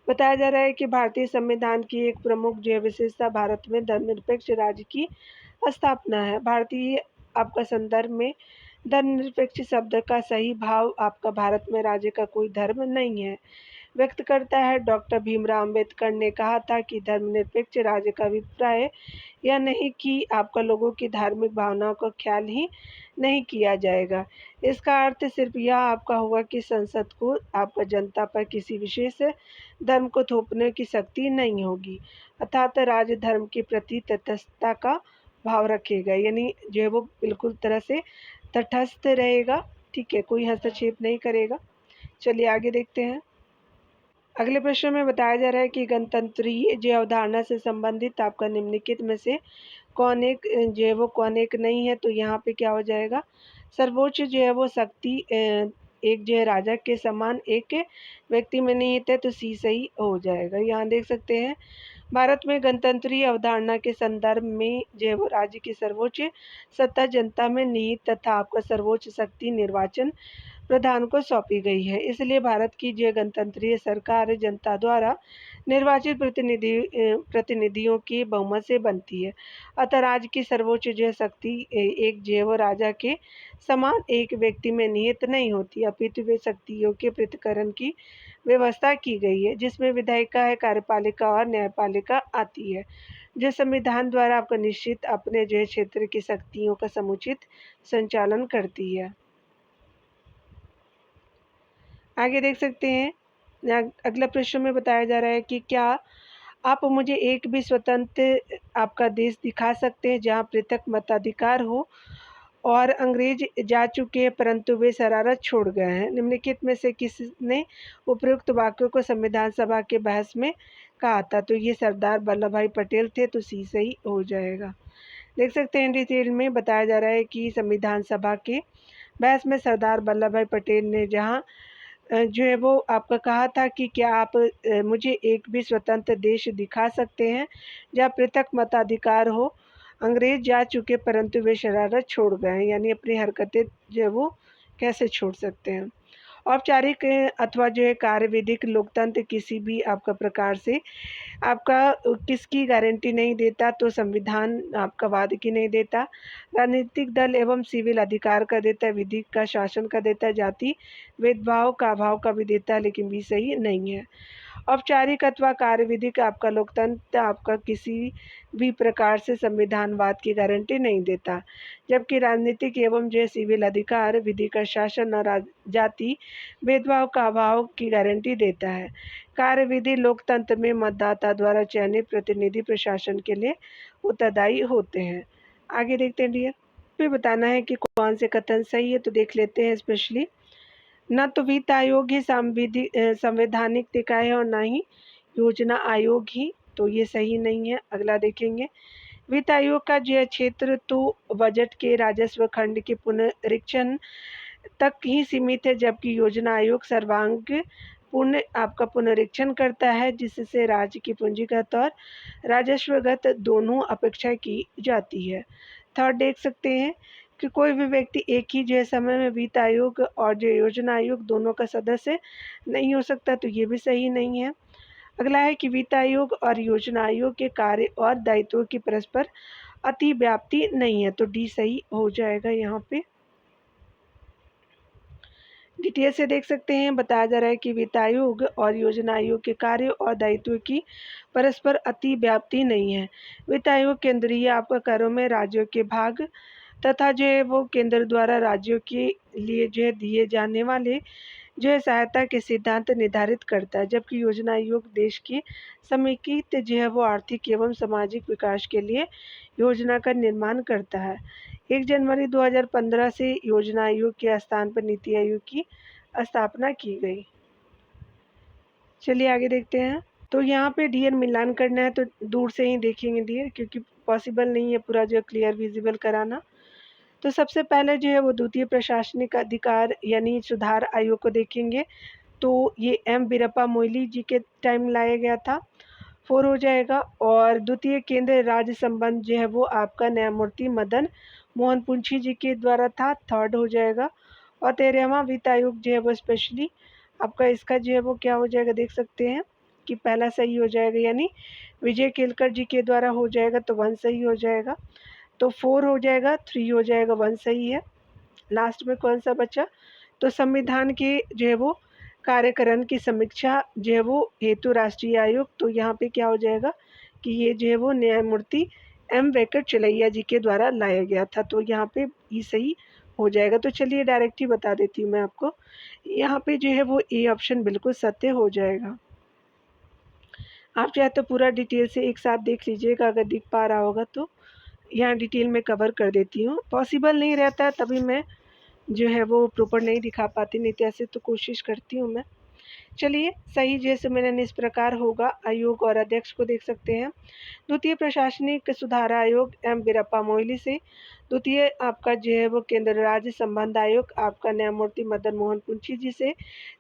बताया जा रहा है कि भारतीय संविधान की एक प्रमुख जो है विशेषता भारत में धर्मनिरपेक्ष राज्य की स्थापना है। भारतीय आपका संदर्भ में धर्मनिरपेक्ष शब्द का सही भाव आपका भारत में राज्य का कोई धर्म नहीं है व्यक्त करता है। डॉक्टर भीमराव अंबेडकर ने कहा था कि धर्मनिरपेक्ष राज्य का अभिप्राय यह नहीं कि आपका लोगों की धार्मिक भावनाओं का ख्याल ही नहीं किया जाएगा। इसका अर्थ सिर्फ यह आपका होगा कि संसद को आपका जनता पर किसी विशेष धर्म को थोपने की शक्ति नहीं होगी, अर्थात राज्य धर्म के प्रति तटस्थता का भाव रखेगा, यानी जो है वो बिल्कुल तरह से तटस्थ रहेगा। ठीक है, कोई हस्तक्षेप नहीं करेगा। चलिए आगे देखते हैं। अगले प्रश्न में बताया जा रहा है कि गणतंत्रीय जो अवधारणा से संबंधित आपका निम्नलिखित में से कौन एक जो है वो कौन एक नहीं है, तो यहाँ पे क्या हो जाएगा, सर्वोच्च जो है वो शक्ति एक जो है राजा के समान एक व्यक्ति में निहित है, तो सी सही हो जाएगा। यहाँ देख सकते हैं, भारत में गणतंत्रीय अवधारणा के संदर्भ में जो है वो राज्य की सर्वोच्च सत्ता जनता में निहित तथा आपका सर्वोच्च शक्ति निर्वाचन प्रधान को सौंपी गई है। इसलिए भारत की जो गणतंत्रीय सरकार जनता द्वारा निर्वाचित प्रतिनिधियों की बहुमत से बनती है। अतः राज्य की सर्वोच्च जो शक्ति एक जो है वो राजा के समान एक व्यक्ति में निहित नहीं होती, अपितु वे शक्तियों के पृथक्करण की व्यवस्था की गई है, जिसमें विधायिका है, कार्यपालिका और न्यायपालिका आती है, जो संविधान द्वारा आपका निश्चित अपने जो क्षेत्र की शक्तियों का समुचित संचालन करती है। आगे देख सकते हैं, अगला प्रश्न में बताया जा रहा है कि क्या आप मुझे एक भी स्वतंत्र आपका देश दिखा सकते हैं जहां पृथक मताधिकार हो और अंग्रेज जा चुके हैं परंतु वे शरारत छोड़ गए हैं। निम्नलिखित में से किसने उपयुक्त वाक्यों को संविधान सभा के बहस में कहा था, तो ये सरदार वल्लभ भाई पटेल थे, तो सी सही हो जाएगा। देख सकते हैं डिटेल में बताया जा रहा है कि संविधान सभा के बहस में सरदार वल्लभ भाई पटेल ने जहाँ जो है वो आपका कहा था कि क्या आप मुझे एक भी स्वतंत्र देश दिखा सकते हैं जहाँ पृथक मताधिकार हो, अंग्रेज जा चुके परंतु वे शरारत छोड़ गए हैं, यानी अपनी हरकतें जो है वो कैसे छोड़ सकते हैं। औपचारिक अथवा जो है कार्य विधिक लोकतंत्र किसी भी आपका प्रकार से आपका किसकी गारंटी नहीं देता, तो संविधान आपका वाद की नहीं देता, राजनीतिक दल एवं सिविल अधिकार का देता है, विधि का शासन का देता है, जाति भेदभाव का अभाव का भी देता है, लेकिन भी सही नहीं है। औपचारिक अथवा कार्यविधिक आपका लोकतंत्र आपका किसी भी प्रकार से संविधानवाद की गारंटी नहीं देता, जबकि राजनीतिक एवं जो सिविल अधिकार विधि का शासन और जाति भेदभाव का अभाव की गारंटी देता है। कार्यविधि लोकतंत्र में मतदाता द्वारा चयनित प्रतिनिधि प्रशासन के लिए उत्तरदायी होते हैं। आगे देखते हैं डियर, फिर बताना है कि कौन से कथन सही है, तो देख लेते हैं। स्पेशली न तो वित्त आयोग ही संवैधानिक निकाय है और न ही योजना आयोग ही, तो ये सही नहीं है। अगला देखेंगे, वित्त आयोग का जो क्षेत्र तो बजट के राजस्व खंड के पुनरीक्षण तक ही सीमित है, जबकि योजना आयोग सर्वांग पूर्ण आपका पुनरीक्षण करता है, जिससे राज्य की पूंजीगत और राजस्वगत दोनों अपेक्षा की जाती है। थर्ड देख सकते हैं कि कोई भी व्यक्ति एक ही जो समय में वित्त आयोग और जो योजना आयोग दोनों का सदस्य नहीं हो सकता, तो ये भी सही नहीं है। अगला है कि वित्त आयोग और योजना आयोग के कार्य और दायित्वों की परस्पर अतिव्याप्ति नहीं है, तो डी सही हो जाएगा। यहाँ पे डिटेल से देख सकते हैं, बताया जा रहा है कि वित्त आयोग और योजना आयोग के कार्य और दायित्व की परस्पर अतिव्याप्ति नहीं है। वित्त आयोग केंद्रीय आपका करों में राज्यों के भाग तथा जो है वो केंद्र द्वारा राज्यों के लिए जो है दिए जाने वाले जो है सहायता के सिद्धांत निर्धारित करता है, जबकि योजना आयोग देश की समेकित जो है वो आर्थिक एवं सामाजिक विकास के लिए योजना का निर्माण करता है। 1 जनवरी 2015 से योजना आयोग के स्थान पर नीति आयोग की स्थापना की गई। चलिए आगे देखते हैं। तो यहाँ पे डियर मिलान करना है, तो दूर से ही देखेंगे डियर, क्योंकि पॉसिबल नहीं है पूरा जो क्लियर विजिबल कराना। तो सबसे पहले जो है वो द्वितीय प्रशासनिक अधिकार यानी सुधार आयोग को देखेंगे, तो ये एम वीरप्पा मोइली जी के टाइम लाया गया था, 4 हो जाएगा। और द्वितीय केंद्र राज्य संबंध जो है वो आपका न्यायमूर्ति मदन मोहन पुंछी जी के द्वारा था, 3rd हो जाएगा। और 13वां वित्त आयोग जो है वो स्पेशली आपका इसका जो है वो क्या हो जाएगा, देख सकते हैं कि पहला सही हो जाएगा, यानी विजय केलकर जी के द्वारा हो जाएगा, तो 1 सही हो जाएगा। तो 4 हो जाएगा, 3 हो जाएगा, 1 सही है। लास्ट में कौन सा बचा, तो संविधान के जो है वो कार्यकरण की समीक्षा जो है वो हेतु राष्ट्रीय आयोग, तो यहाँ पे क्या हो जाएगा कि ये जो है वो न्यायमूर्ति एम वेंकटचलैया जी के द्वारा लाया गया था, तो यहाँ पे ये सही हो जाएगा। तो चलिए डायरेक्ट ही बता देती हूँ मैं आपको, यहाँ पे जो है वो ए ऑप्शन बिल्कुल सत्य हो जाएगा। आप चाहे तो पूरा डिटेल से एक साथ देख लीजिएगा, अगर दिख पा रहा होगा तो यहाँ डिटेल में कवर कर देती हूँ। पॉसिबल नहीं रहता है तभी मैं जो है वो प्रॉपर नहीं दिखा पाती, नहीं तो ऐसे तो कोशिश करती हूँ मैं। चलिए, सही जय सम्मेलन इस प्रकार होगा। आयोग और अध्यक्ष को देख सकते हैं। द्वितीय प्रशासनिक सुधार आयोग एम वीरप्पा मोइली से। द्वितीय आपका जो है वो केंद्र राज्य संबंध आयोग आपका न्यायमूर्ति मदन मोहन कुंची जी से।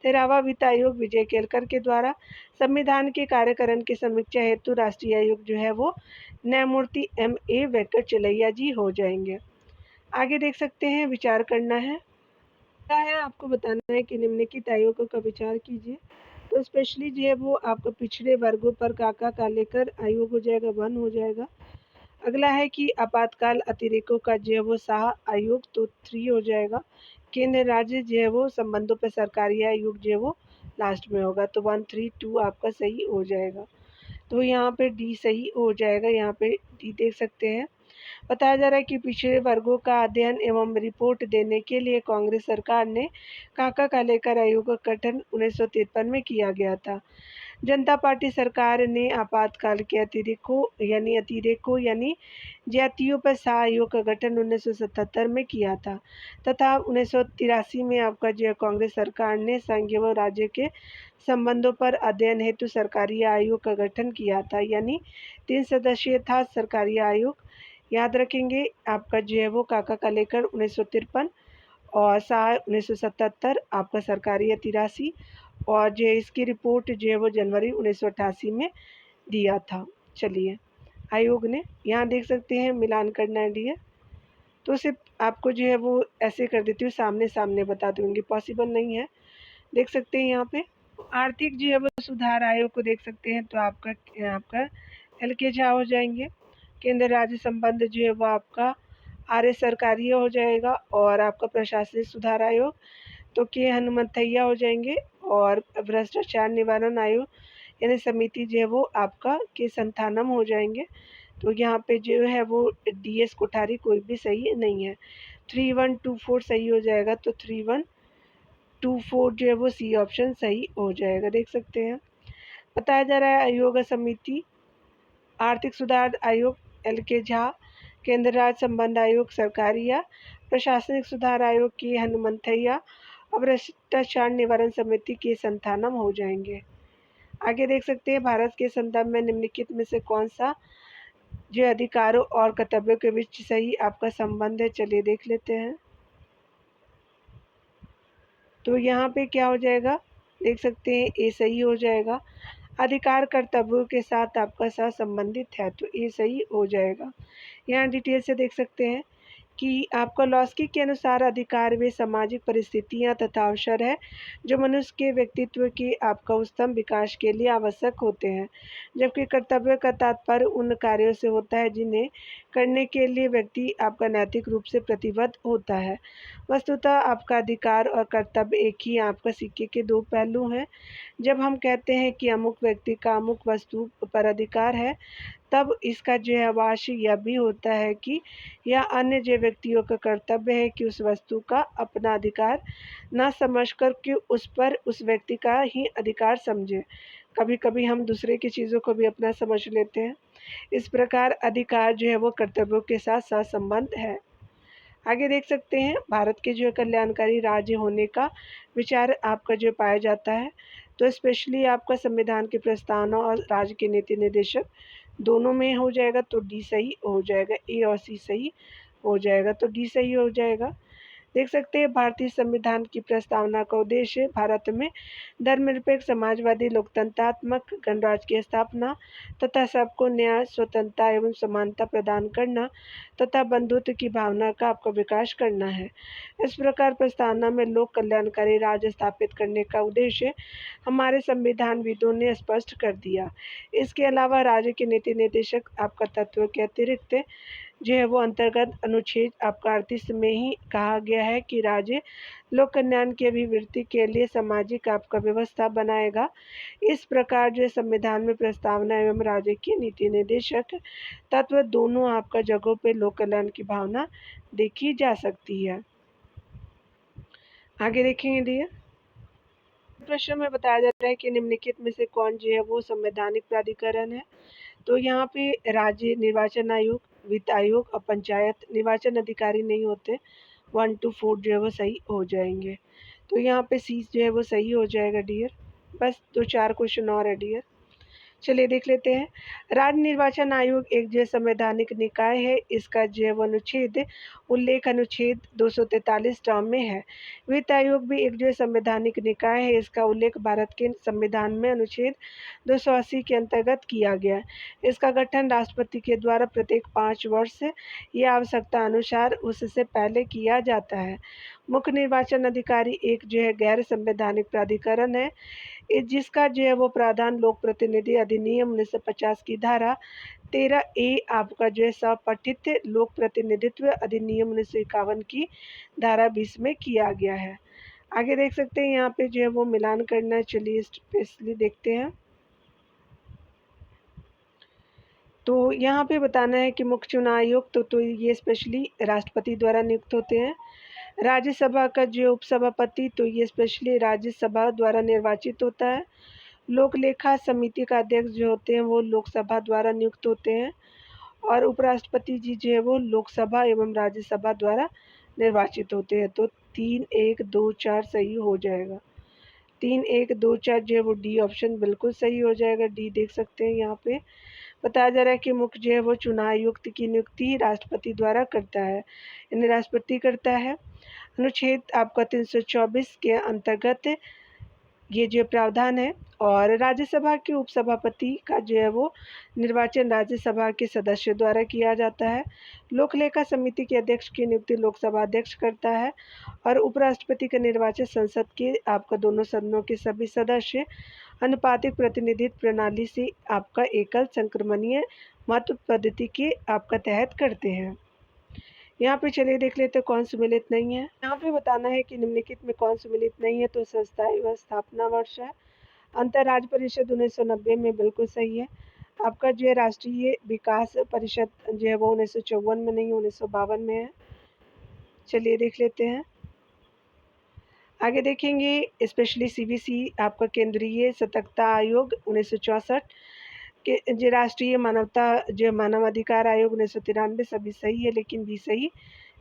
13वां वित्त आयोग विजय केलकर के द्वारा। संविधान के कार्यकरण की समीक्षा हेतु राष्ट्रीय आयोग जो है वो न्यायमूर्ति एम ए वेंकटचलैया जी हो जाएंगे। आगे देख सकते हैं, विचार करना है। क्या है, आपको बताना है कि निम्नलिखित आयोगों का विचार कीजिए। तो स्पेशली जो है वो आपका पिछड़े वर्गों पर का लेकर आयोग हो जाएगा, 1 हो जाएगा। अगला है कि आपातकाल अतिरेकों का जो है वो साह आयोग, तो 3 हो जाएगा। केंद्र राज्य जो है वो संबंधों पर सरकारी आयोग जो है वो लास्ट में होगा, तो 1, 3, 2 आपका सही हो जाएगा। तो यहाँ पे डी सही हो जाएगा। यहाँ पे डी देख सकते हैं। बताया जा रहा है कि पिछड़े वर्गों का अध्ययन एवं रिपोर्ट देने के लिए कांग्रेस सरकार ने का लेकर आयोग का गठन 1953 में किया गया था। जनता पार्टी सरकार ने आपातकाल के अतिरेकों यानी जातियों पर सह आयोग का गठन 1977 में किया था तथा 1983 में आपका जो कांग्रेस सरकार ने संघ व राज्य के संबंधों पर अध्ययन हेतु सरकारी आयोग का गठन किया था, यानी 3 सदस्यीय था सरकारी आयोग। याद रखेंगे, आपका जो है वो का लेकर 1953 और साल 1977 आपका सरकारी या 83, और जो है इसकी रिपोर्ट जो है वो जनवरी 1988 में दिया था। चलिए, आयोग ने यहाँ देख सकते हैं, मिलान करना है डियर। तो सिर्फ आपको जो है वो ऐसे कर देती हूँ, सामने सामने बता दूँगी, पॉसिबल नहीं है। देख सकते हैं यहाँ पे आर्थिक जो है वो सुधार आयोग को देख सकते हैं, तो आपका एल के झा हो जाएंगे। केंद्र राज्य संबंध जो है वो आपका आर्य सरकारी हो जाएगा, और आपका प्रशासनिक सुधार आयोग तो के हनुमंतैया हो जाएंगे, और भ्रष्टाचार निवारण आयोग यानी समिति जो है वो आपका के संथानम हो जाएंगे। तो यहाँ पे जो है वो डी एस कोठारी कोई भी सही नहीं है। 3124 सही हो जाएगा, तो 3124 जो है वो सी ऑप्शन सही हो जाएगा। देख सकते हैं, बताया जा रहा है आयोग समिति आर्थिक सुधार आयोग एल के झा, केंद्र राज्य संबंध आयोग सरकारी या प्रशासनिक सुधार आयोग की हनुमंथैया और भ्रष्टाचार निवारण समिति के संथानम हो जाएंगे। आगे देख सकते हैं, भारत के संदर्भ में निम्नलिखित में से कौन सा जो अधिकारों और कर्तव्यों के बीच सही आपका संबंध है। चलिए देख लेते हैं। तो यहाँ पे क्या हो जाएगा, देख सकते हैं, ए सही हो जाएगा। अधिकार कर्तव्यों के साथ आपका सह संबंधित है, तो ए सही हो जाएगा। यहाँ डिटेल से देख सकते हैं कि आपका लॉस्की के अनुसार अधिकार वे सामाजिक परिस्थितियां तथा अवसर है जो मनुष्य के व्यक्तित्व के आपका उत्तम विकास के लिए आवश्यक होते हैं, जबकि कर्तव्य का तात्पर्य उन कार्यों से होता है जिन्हें करने के लिए व्यक्ति आपका नैतिक रूप से प्रतिबद्ध होता है। वस्तुतः आपका अधिकार और कर्तव्य एक ही आपका सिक्के के 2 पहलू हैं। जब हम कहते हैं कि अमुक व्यक्ति का अमुक वस्तु पर अधिकार है, तब इसका जो है वाष्य यह भी होता है कि यह अन्य जो व्यक्तियों का कर्तव्य है कि उस वस्तु का अपना अधिकार न समझकर कि उस पर उस व्यक्ति का ही अधिकार समझे। कभी कभी हम दूसरे की चीज़ों को भी अपना समझ लेते हैं। इस प्रकार अधिकार जो है वो कर्तव्यों के साथ सहसंबंध है। आगे देख सकते हैं, भारत के जो कल्याणकारी राज्य होने का विचार आपका जो पाया जाता है, तो स्पेशली आपका संविधान की प्रस्तावना और राज्य के नीति निर्देशक दोनों में हो जाएगा, तो डी सही हो जाएगा। ए और सी सही हो जाएगा, तो डी सही हो जाएगा। देख सकते हैं, भारतीय संविधान की प्रस्तावना का उद्देश्य भारत में धर्मनिरपेक्ष समाजवादी लोकतंत्रात्मक गणराज्य की स्थापना तथा सबको न्याय स्वतंत्रता एवं समानता प्रदान करना तथा बंधुत्व की भावना का आपका विकास करना है। इस प्रकार प्रस्तावना में लोक कल्याणकारी राज्य स्थापित करने का उद्देश्य हमारे संविधानविदों ने स्पष्ट कर दिया। इसके अलावा राज्य के नीति निर्देशक आपका तत्व के अतिरिक्त जो है वो अंतर्गत अनुच्छेद आपका 38 में ही कहा गया है कि राज्य लोक कल्याण की अभिवृद्धि के लिए सामाजिक आपका व्यवस्था बनाएगा। इस प्रकार जो संविधान में प्रस्तावना एवं राज्य की नीति निर्देशक तत्व दोनों आपका जगहों पे लोक कल्याण की भावना देखी जा सकती है। आगे देखेंगे डियर, प्रश्न में बताया जाता है कि निम्नलिखित में से कौन जो है वो संवैधानिक प्राधिकरण है। तो यहाँ पे राज्य निर्वाचन आयोग, वित्त आयोग और पंचायत निर्वाचन अधिकारी नहीं होते। 1 to 4 जो है वो सही हो जाएंगे। तो यहाँ पे सी जो है वो सही हो जाएगा डियर। बस 2-4 क्वेश्चन और है डियर। चलिए देख लेते हैं। राज्य निर्वाचन आयोग एक जो है संवैधानिक निकाय है। इसका जो है वो अनुच्छेद उल्लेख अनुच्छेद 243 टर्म में है। वित्त आयोग भी एक जो है संवैधानिक निकाय है। इसका उल्लेख भारत के संविधान में अनुच्छेद 280 के अंतर्गत किया गया है। इसका गठन राष्ट्रपति के द्वारा प्रत्येक 5 वर्ष या आवश्यकता अनुसार उससे पहले किया जाता है। मुख्य निर्वाचन अधिकारी एक जो है गैर संवैधानिक प्राधिकरण है, जिसका जो है वो प्रावधान लोक प्रतिनिधि अधिनियम 1950 की धारा 13A आपका जो है सपठित लोक प्रतिनिधित्व अधिनियम 1951 की धारा 20 में किया गया है। आगे देख सकते हैं यहाँ पे जो है वो मिलान करना है। चलिए स्पेशली देखते हैं। तो यहाँ पे बताना है कि मुख्य चुनाव आयुक्त तो ये स्पेशली राष्ट्रपति द्वारा नियुक्त होते हैं। राज्यसभा का जो उपसभापति तो ये स्पेशली राज्यसभा द्वारा निर्वाचित होता है। लोक लेखा समिति का अध्यक्ष जो होते हैं वो लोकसभा द्वारा नियुक्त होते हैं। और उपराष्ट्रपति जी जो है वो लोकसभा एवं राज्यसभा द्वारा निर्वाचित होते हैं। तो 3, 1, 2, 4 सही हो जाएगा। 3, 1, 2, 4 जो है वो डी ऑप्शन बिल्कुल सही हो जाएगा। डी देख सकते हैं यहाँ पे बताया जा रहा है कि मुख्य जो है वो चुनाव आयुक्त की नियुक्ति राष्ट्रपति द्वारा करता है, यानी राष्ट्रपति करता है। अनुच्छेद आपका 324 के अंतर्गत ये जो प्रावधान है। और राज्यसभा के उपसभापति का जो है वो निर्वाचन राज्यसभा के सदस्य द्वारा किया जाता है। लोक लेखा समिति के अध्यक्ष की नियुक्ति लोकसभा अध्यक्ष करता है। और उपराष्ट्रपति का निर्वाचन संसद के आपका दोनों सदनों के सभी सदस्य अनुपातिक प्रतिनिधित्व प्रणाली से आपका एकल संक्रमणीय महत्व पद्धति के आपका तहत करते हैं। यहाँ पे चलिए देख लेते हैं कौन सम्मिलित नहीं है। यहाँ पे बताना है कि निम्नलिखित में कौन सम्मिलित नहीं है। तो संस्था एवं स्थापना वर्ष है। अंतर राज्य परिषद 1990 में बिल्कुल सही है। आपका जो है राष्ट्रीय विकास परिषद जो है वो 1954 में नहीं 1952 में है। चलिए देख लेते हैं। आगे देखेंगे स्पेशली सीबीसी आपका केंद्रीय सतर्कता आयोग 1964 के जो राष्ट्रीय मानवता जो मानवाधिकार आयोग 1993 सभी सही है, लेकिन भी सही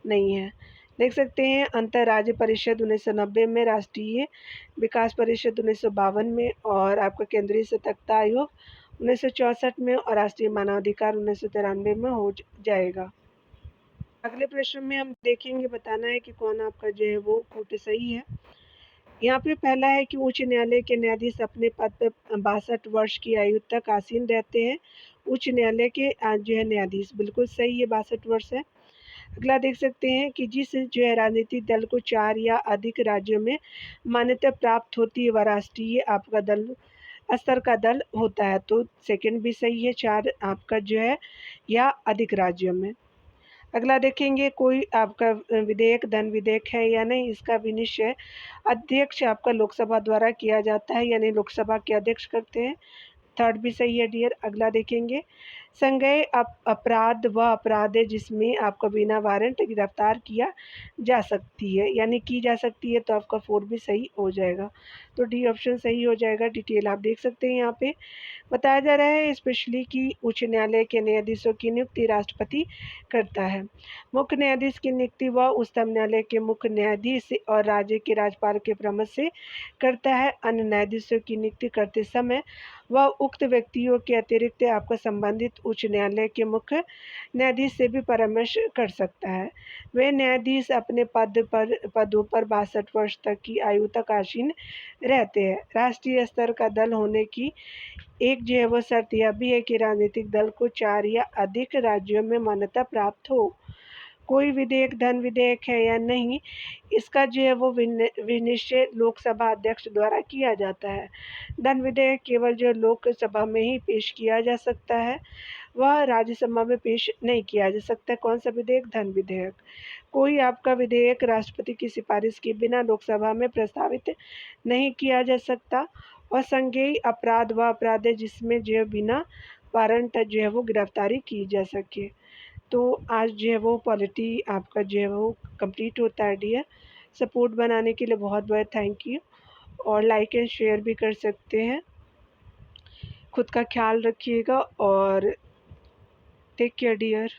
नहीं है। देख सकते हैं अंतर राज्य परिषद 1990 में, राष्ट्रीय विकास परिषद 1952 में और आपका केंद्रीय सतर्कता आयोग 1964 में और राष्ट्रीय मानवाधिकार 1993 में हो जाएगा। अगले प्रश्न में हम देखेंगे, बताना है कि कौन आपका जो है वो कोट सही है। यहाँ पे पहला है कि उच्च न्यायालय के न्यायाधीश अपने पद पर 62 वर्ष की आयु तक आसीन रहते हैं। उच्च न्यायालय के जो है न्यायाधीश बिल्कुल सही है, 62 वर्ष है। अगला देख सकते हैं कि जिस जो है राजनीतिक दल को 4 या अधिक राज्यों में मान्यता प्राप्त होती है वह राष्ट्रीय आपका दल स्तर का दल होता है। तो सेकंड भी सही है, 4 आपका जो है या अधिक राज्यों में। अगला देखेंगे कोई आपका विधेयक धन विधेयक है या नहीं, इसका विनिश्चय अध्यक्ष आपका लोकसभा द्वारा किया जाता है, यानी लोकसभा के अध्यक्ष करते हैं। थर्ड भी सही है डियर। अगला देखेंगे संज्ञेय अपराध वह अपराध है जिसमें आपका बिना वारंट गिरफ्तार किया जा सकती है, यानी की जा सकती है। तो आपका 4 भी सही हो जाएगा। तो डी ऑप्शन सही हो जाएगा। डिटेल आप देख सकते हैं। यहाँ पे बताया जा रहा है स्पेशली कि उच्च न्यायालय के न्यायाधीशों की नियुक्ति राष्ट्रपति करता है। मुख्य न्यायाधीश की नियुक्ति वह उच्चतम न्यायालय के मुख्य न्यायाधीश और राज्य के राज्यपाल के परामर्श से करता है। अन्य न्यायाधीशों की नियुक्ति करते समय वह उक्त व्यक्तियों के अतिरिक्त आपका संबंधित उच्च न्यायालय के मुख्य न्यायाधीश से भी परामर्श कर सकता है। वे न्यायाधीश अपने पदों पर 62 वर्ष तक की आयु तक आसीन रहते हैं। राष्ट्रीय स्तर का दल होने की एक जो है वो शर्त यह भी है कि राजनीतिक दल को 4 या अधिक राज्यों में मान्यता प्राप्त हो। कोई विधेयक धन विधेयक है या नहीं, इसका जो है वो विनिश्चय लोकसभा अध्यक्ष द्वारा किया जाता है। धन विधेयक केवल जो लोकसभा में ही पेश किया जा सकता है, वह राज्यसभा में पेश नहीं किया जा सकता। कौन सा विधेयक? धन विधेयक। कोई आपका विधेयक राष्ट्रपति की सिफारिश के बिना लोकसभा में प्रस्तावित नहीं किया जा सकता। और संज्ञेय अपराध वह अपराध है जिसमें जो है बिना वारंट जो है वो गिरफ्तारी की जा सके। तो आज जो है वो पॉलिटी आपका जो है वो कंप्लीट होता है डियर। सपोर्ट बनाने के लिए बहुत बहुत थैंक यू। और लाइक एंड शेयर भी कर सकते हैं। खुद का ख्याल रखिएगा और टेक केयर डियर।